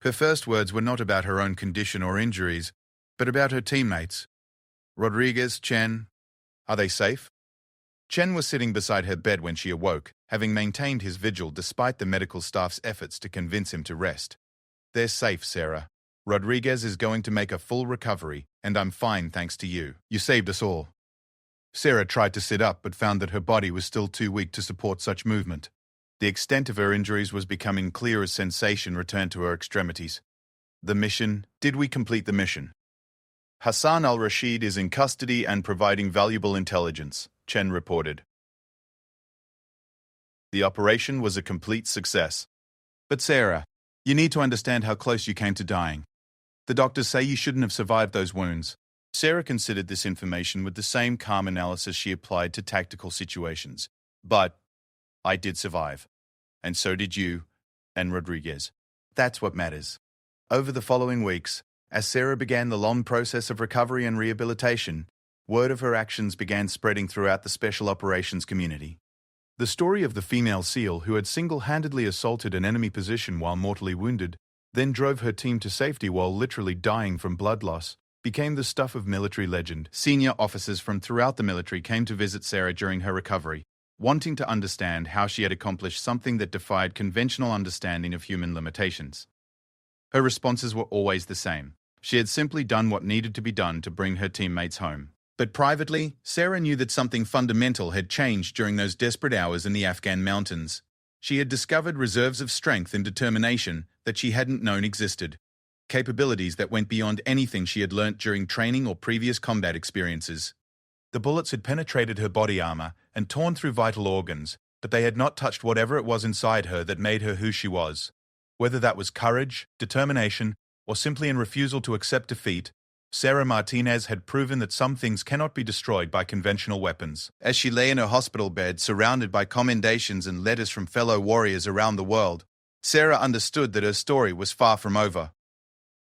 Her first words were not about her own condition or injuries, but about her teammates. "Rodriguez, Chen, are they safe?" Chen was sitting beside her bed when she awoke, having maintained his vigil despite the medical staff's efforts to convince him to rest. They're safe, Sarah. Rodriguez is going to make a full recovery, and I'm fine thanks to you. You saved us all. Sarah tried to sit up but found that her body was still too weak to support such movement. The extent of her injuries was becoming clear as sensation returned to her extremities. The mission. Did we complete the mission? Hassan al-Rashid is in custody and providing valuable intelligence, Chen reported. The operation was a complete success. But Sarah, you need to understand how close you came to dying. The doctors say you shouldn't have survived those wounds. Sarah considered this information with the same calm analysis she applied to tactical situations. But I did survive. And so did you and Rodriguez. That's what matters. Over the following weeks, as Sarah began the long process of recovery and rehabilitation, word of her actions began spreading throughout the special operations community. The story of the female SEAL who had single-handedly assaulted an enemy position while mortally wounded, then drove her team to safety while literally dying from blood loss, became the stuff of military legend. Senior officers from throughout the military came to visit Sarah during her recovery, wanting to understand how she had accomplished something that defied conventional understanding of human limitations. Her responses were always the same. She had simply done what needed to be done to bring her teammates home. But privately, Sarah knew that something fundamental had changed during those desperate hours in the Afghan mountains. She had discovered reserves of strength and determination that she hadn't known existed. Capabilities that went beyond anything she had learnt during training or previous combat experiences. The bullets had penetrated her body armor and torn through vital organs, but they had not touched whatever it was inside her that made her who she was. Whether that was courage, determination, or simply in refusal to accept defeat, Sarah Martinez had proven that some things cannot be destroyed by conventional weapons. As she lay in her hospital bed, surrounded by commendations and letters from fellow warriors around the world, Sarah understood that her story was far from over.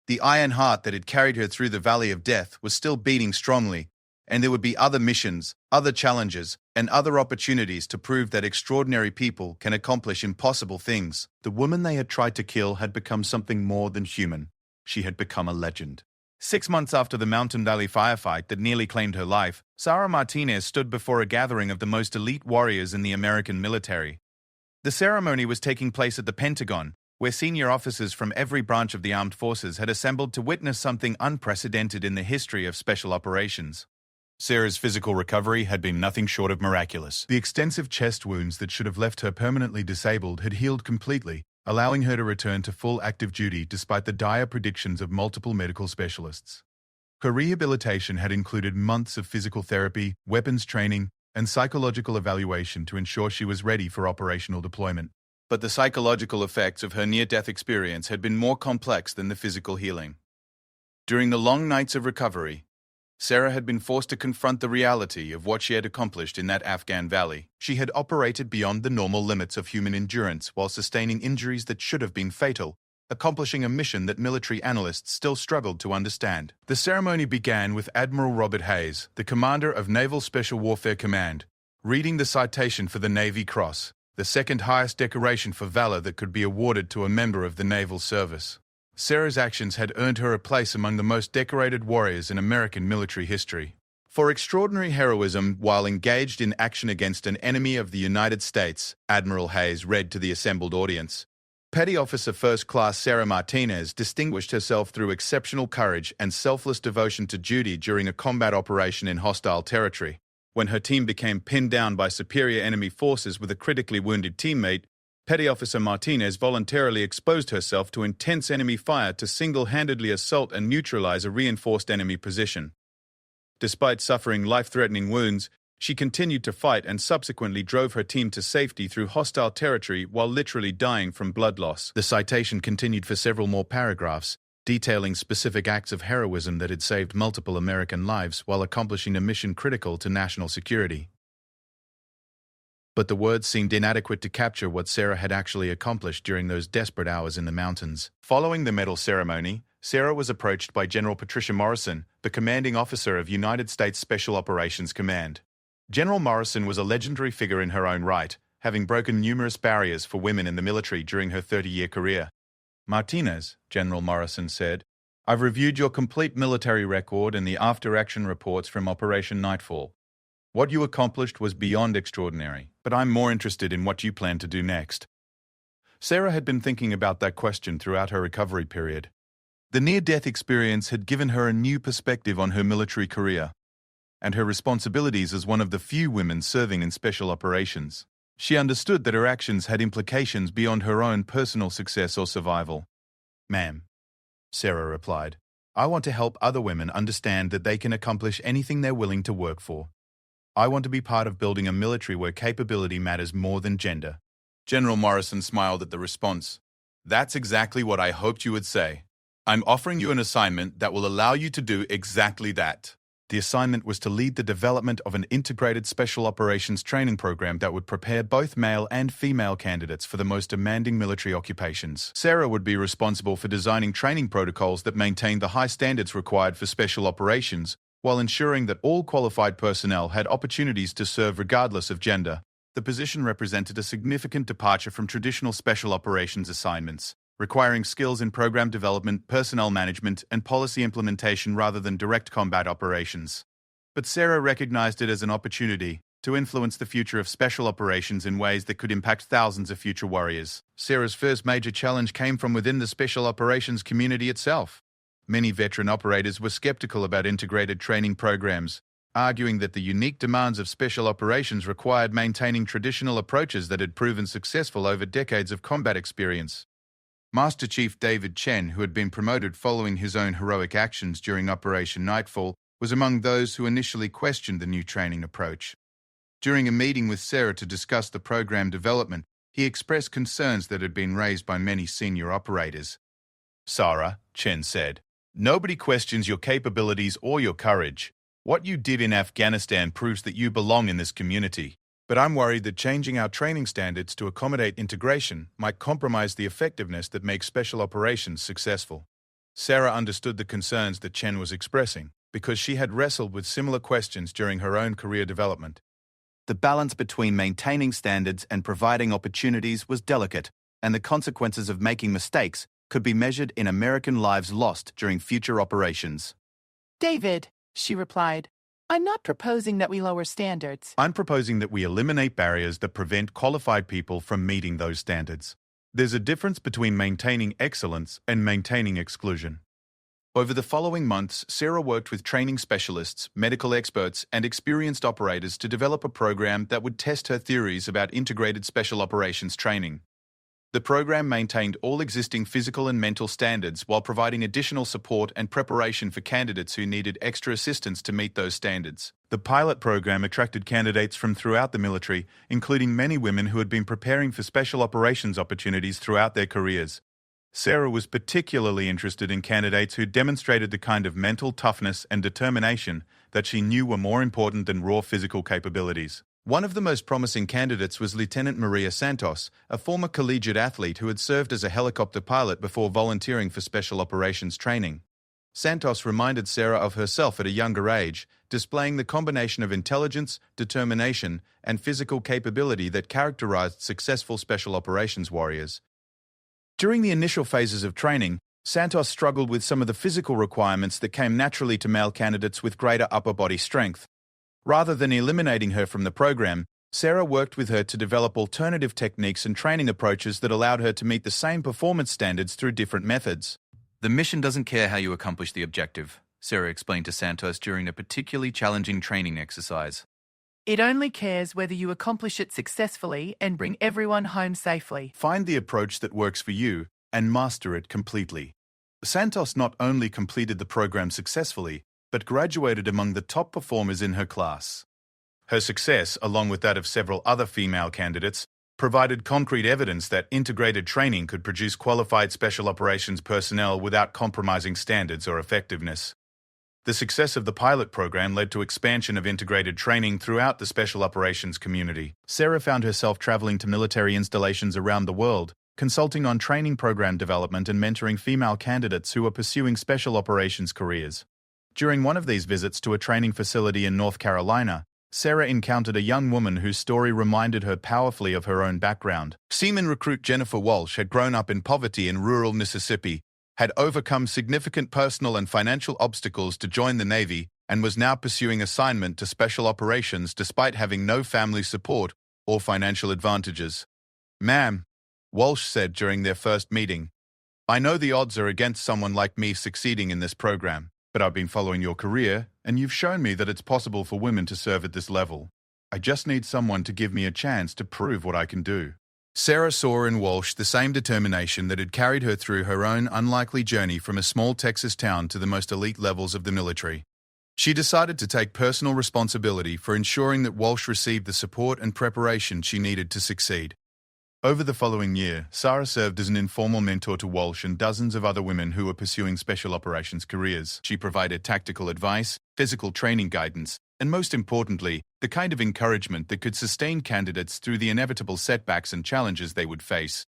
The iron heart that had carried her through the valley of death was still beating strongly, and there would be other missions, other challenges, and other opportunities to prove that extraordinary people can accomplish impossible things. The woman they had tried to kill had become something more than human. She had become a legend. 6 months after the Mountain Valley firefight that nearly claimed her life, Sarah Martinez stood before a gathering of the most elite warriors in the American military. The ceremony was taking place at the Pentagon, where senior officers from every branch of the armed forces had assembled to witness something unprecedented in the history of special operations. Sarah's physical recovery had been nothing short of miraculous. The extensive chest wounds that should have left her permanently disabled had healed completely, allowing her to return to full active duty despite the dire predictions of multiple medical specialists. Her rehabilitation had included months of physical therapy, weapons training, and psychological evaluation to ensure she was ready for operational deployment. But the psychological effects of her near-death experience had been more complex than the physical healing. During the long nights of recovery, Sarah had been forced to confront the reality of what she had accomplished in that Afghan valley. She had operated beyond the normal limits of human endurance while sustaining injuries that should have been fatal, accomplishing a mission that military analysts still struggled to understand. The ceremony began with Admiral Robert Hayes, the commander of Naval Special Warfare Command, reading the citation for the Navy Cross, the second highest decoration for valor that could be awarded to a member of the naval service. Sarah's actions had earned her a place among the most decorated warriors in American military history. For extraordinary heroism while engaged in action against an enemy of the United States, Admiral Hayes read to the assembled audience. Petty Officer First Class Sarah Martinez distinguished herself through exceptional courage and selfless devotion to duty during a combat operation in hostile territory. When her team became pinned down by superior enemy forces with a critically wounded teammate, Petty Officer Martinez voluntarily exposed herself to intense enemy fire to single-handedly assault and neutralize a reinforced enemy position. Despite suffering life-threatening wounds, she continued to fight and subsequently drove her team to safety through hostile territory while literally dying from blood loss. The citation continued for several more paragraphs, detailing specific acts of heroism that had saved multiple American lives while accomplishing a mission critical to national security. But the words seemed inadequate to capture what Sarah had actually accomplished during those desperate hours in the mountains. Following the medal ceremony, Sarah was approached by General Patricia Morrison, the commanding officer of United States Special Operations Command. General Morrison was a legendary figure in her own right, having broken numerous barriers for women in the military during her 30-year career. "Martinez," General Morrison said, "I've reviewed your complete military record and the after-action reports from Operation Nightfall. What you accomplished was beyond extraordinary, but I'm more interested in what you plan to do next." Sarah had been thinking about that question throughout her recovery period. The near-death experience had given her a new perspective on her military career and her responsibilities as one of the few women serving in special operations. She understood that her actions had implications beyond her own personal success or survival. "Ma'am," Sarah replied, "I want to help other women understand that they can accomplish anything they're willing to work for. I want to be part of building a military where capability matters more than gender." General Morrison smiled at the response. "That's exactly what I hoped you would say. I'm offering you an assignment that will allow you to do exactly that." The assignment was to lead the development of an integrated special operations training program that would prepare both male and female candidates for the most demanding military occupations. Sarah would be responsible for designing training protocols that maintained the high standards required for special operations, while ensuring that all qualified personnel had opportunities to serve regardless of gender. The position represented a significant departure from traditional special operations assignments, requiring skills in program development, personnel management, and policy implementation rather than direct combat operations. But Sarah recognized it as an opportunity to influence the future of special operations in ways that could impact thousands of future warriors. Sarah's first major challenge came from within the special operations community itself. Many veteran operators were skeptical about integrated training programs, arguing that the unique demands of special operations required maintaining traditional approaches that had proven successful over decades of combat experience. Master Chief David Chen, who had been promoted following his own heroic actions during Operation Nightfall, was among those who initially questioned the new training approach. During a meeting with Sarah to discuss the program development, he expressed concerns that had been raised by many senior operators. "Sarah," Chen said, "nobody questions your capabilities or your courage. What you did in Afghanistan proves that you belong in this community. But I'm worried that changing our training standards to accommodate integration might compromise the effectiveness that makes special operations successful." Sarah understood the concerns that Chen was expressing, because she had wrestled with similar questions during her own career development. The balance between maintaining standards and providing opportunities was delicate, and the consequences of making mistakes could be measured in American lives lost during future operations. "David," she replied, "I'm not proposing that we lower standards. I'm proposing that we eliminate barriers that prevent qualified people from meeting those standards. There's a difference between maintaining excellence and maintaining exclusion." Over the following months, Sarah worked with training specialists, medical experts, and experienced operators to develop a program that would test her theories about integrated special operations training. The program maintained all existing physical and mental standards while providing additional support and preparation for candidates who needed extra assistance to meet those standards. The pilot program attracted candidates from throughout the military, including many women who had been preparing for special operations opportunities throughout their careers. Sarah was particularly interested in candidates who demonstrated the kind of mental toughness and determination that she knew were more important than raw physical capabilities. One of the most promising candidates was Lieutenant Maria Santos, a former collegiate athlete who had served as a helicopter pilot before volunteering for special operations training. Santos reminded Sarah of herself at a younger age, displaying the combination of intelligence, determination, and physical capability that characterized successful special operations warriors. During the initial phases of training, Santos struggled with some of the physical requirements that came naturally to male candidates with greater upper body strength. Rather than eliminating her from the program, Sarah worked with her to develop alternative techniques and training approaches that allowed her to meet the same performance standards through different methods. "The mission doesn't care how you accomplish the objective," Sarah explained to Santos during a particularly challenging training exercise. It only cares whether you accomplish it successfully and bring everyone home safely." Find the approach that works for you and master it completely. Santos not only completed the program successfully, but graduated among the top performers in her class. Her success, along with that of several other female candidates, provided concrete evidence that integrated training could produce qualified special operations personnel without compromising standards or effectiveness. The success of the pilot program led to expansion of integrated training throughout the special operations community. Sarah found herself traveling to military installations around the world, consulting on training program development and mentoring female candidates who were pursuing special operations careers. During one of these visits to a training facility in North Carolina, Sarah encountered a young woman whose story reminded her powerfully of her own background. Seaman recruit Jennifer Walsh had grown up in poverty in rural Mississippi, had overcome significant personal and financial obstacles to join the Navy, and was now pursuing assignment to special operations despite having no family support or financial advantages. "Ma'am," Walsh said during their first meeting. I know the odds are against someone like me succeeding in this program, but I've been following your career, and you've shown me that it's possible for women to serve at this level. I just need someone to give me a chance to prove what I can do. Sarah saw in Walsh the same determination that had carried her through her own unlikely journey from a small Texas town to the most elite levels of the military. She decided to take personal responsibility for ensuring that Walsh received the support and preparation she needed to succeed. Over the following year, Sarah served as an informal mentor to Walsh and dozens of other women who were pursuing special operations careers. She provided tactical advice, physical training guidance, and most importantly, the kind of encouragement that could sustain candidates through the inevitable setbacks and challenges they would face.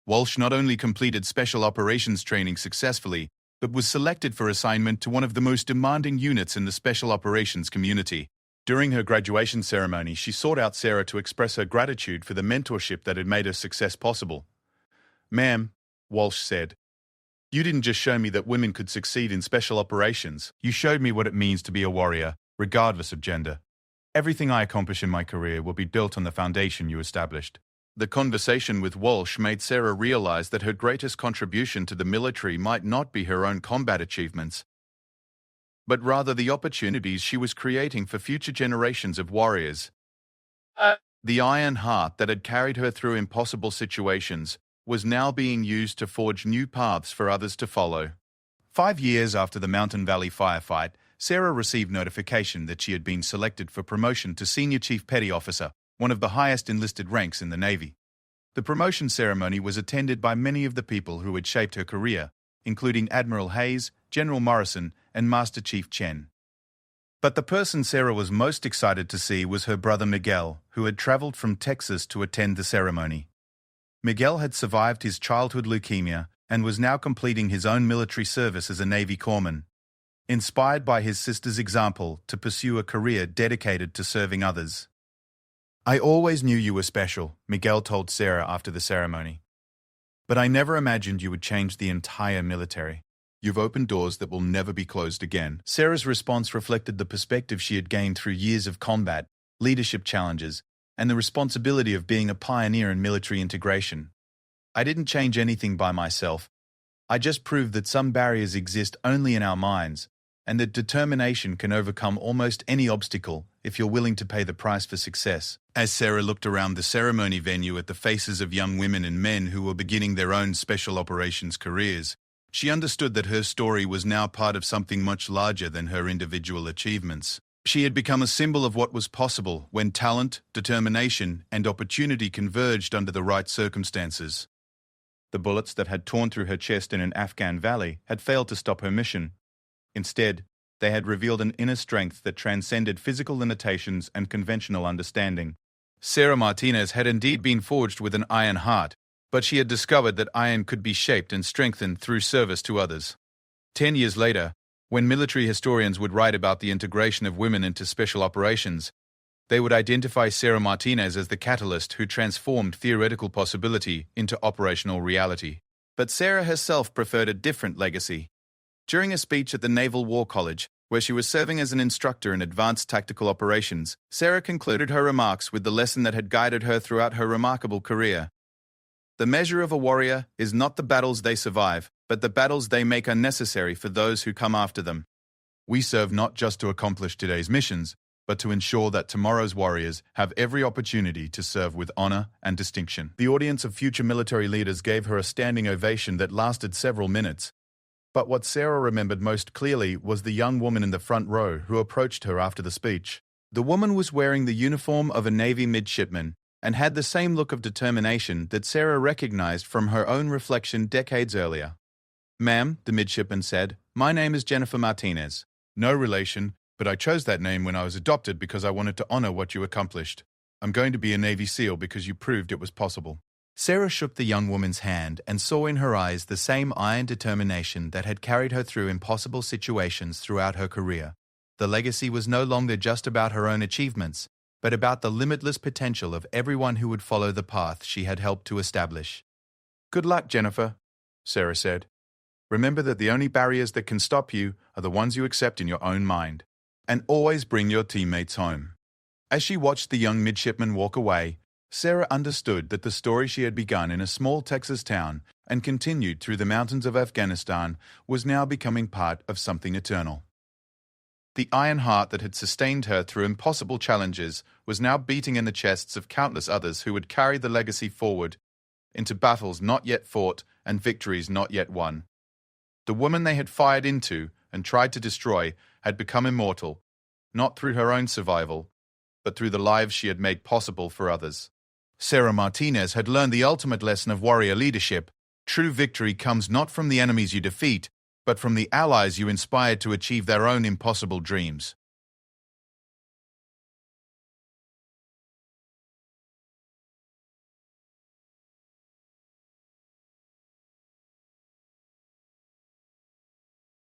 Walsh not only completed special operations training successfully, but was selected for assignment to one of the most demanding units in the special operations community. During her graduation ceremony, she sought out Sarah to express her gratitude for the mentorship that had made her success possible. "Ma'am," Walsh said, "you didn't just show me that women could succeed in special operations. You showed me what it means to be a warrior, regardless of gender. Everything I accomplish in my career will be built on the foundation you established." The conversation with Walsh made Sarah realize that her greatest contribution to the military might not be her own combat achievements, but rather the opportunities she was creating for future generations of warriors. The iron heart that had carried her through impossible situations was now being used to forge new paths for others to follow. 5 years after the Mountain Valley firefight, Sarah received notification that she had been selected for promotion to Senior Chief Petty Officer, one of the highest enlisted ranks in the Navy. The promotion ceremony was attended by many of the people who had shaped her career, including Admiral Hayes, General Morrison, and Master Chief Chen. But the person Sarah was most excited to see was her brother Miguel, who had traveled from Texas to attend the ceremony. Miguel had survived his childhood leukemia and was now completing his own military service as a Navy corpsman, inspired by his sister's example to pursue a career dedicated to serving others. "I always knew you were special," Miguel told Sarah after the ceremony. "But I never imagined you would change the entire military. You've opened doors that will never be closed again." Sarah's response reflected the perspective she had gained through years of combat, leadership challenges, and the responsibility of being a pioneer in military integration. "I didn't change anything by myself. I just proved that some barriers exist only in our minds, and that determination can overcome almost any obstacle if you're willing to pay the price for success." As Sarah looked around the ceremony venue at the faces of young women and men who were beginning their own special operations careers, she understood that her story was now part of something much larger than her individual achievements. She had become a symbol of what was possible when talent, determination, and opportunity converged under the right circumstances. The bullets that had torn through her chest in an Afghan valley had failed to stop her mission. Instead, they had revealed an inner strength that transcended physical limitations and conventional understanding. Sarah Martinez had indeed been forged with an iron heart, but she had discovered that iron could be shaped and strengthened through service to others. 10 years later, when military historians would write about the integration of women into special operations, they would identify Sarah Martinez as the catalyst who transformed theoretical possibility into operational reality. But Sarah herself preferred a different legacy. During a speech at the Naval War College, where she was serving as an instructor in advanced tactical operations, Sarah concluded her remarks with the lesson that had guided her throughout her remarkable career. "The measure of a warrior is not the battles they survive, but the battles they make unnecessary for those who come after them." We serve not just to accomplish today's missions, but to ensure that tomorrow's warriors have every opportunity to serve with honor and distinction. The audience of future military leaders gave her a standing ovation that lasted several minutes. But what Sarah remembered most clearly was the young woman in the front row who approached her after the speech. The woman was wearing the uniform of a Navy midshipman and had the same look of determination that Sarah recognized from her own reflection decades earlier. "Ma'am," the midshipman said, "my name is Jennifer Martinez. No relation, but I chose that name when I was adopted because I wanted to honor what you accomplished. I'm going to be a Navy SEAL because you proved it was possible." Sarah shook the young woman's hand and saw in her eyes the same iron determination that had carried her through impossible situations throughout her career. The legacy was no longer just about her own achievements, but about the limitless potential of everyone who would follow the path she had helped to establish. "Good luck, Jennifer," Sarah said. "Remember that the only barriers that can stop you are the ones you accept in your own mind. And always bring your teammates home." As she watched the young midshipman walk away, Sarah understood that the story she had begun in a small Texas town and continued through the mountains of Afghanistan was now becoming part of something eternal. The iron heart that had sustained her through impossible challenges was now beating in the chests of countless others who would carry the legacy forward into battles not yet fought and victories not yet won. The woman they had fired into and tried to destroy had become immortal, not through her own survival, but through the lives she had made possible for others. Sarah Martinez had learned the ultimate lesson of warrior leadership. True victory comes not from the enemies you defeat, but from the allies you inspired to achieve their own impossible dreams.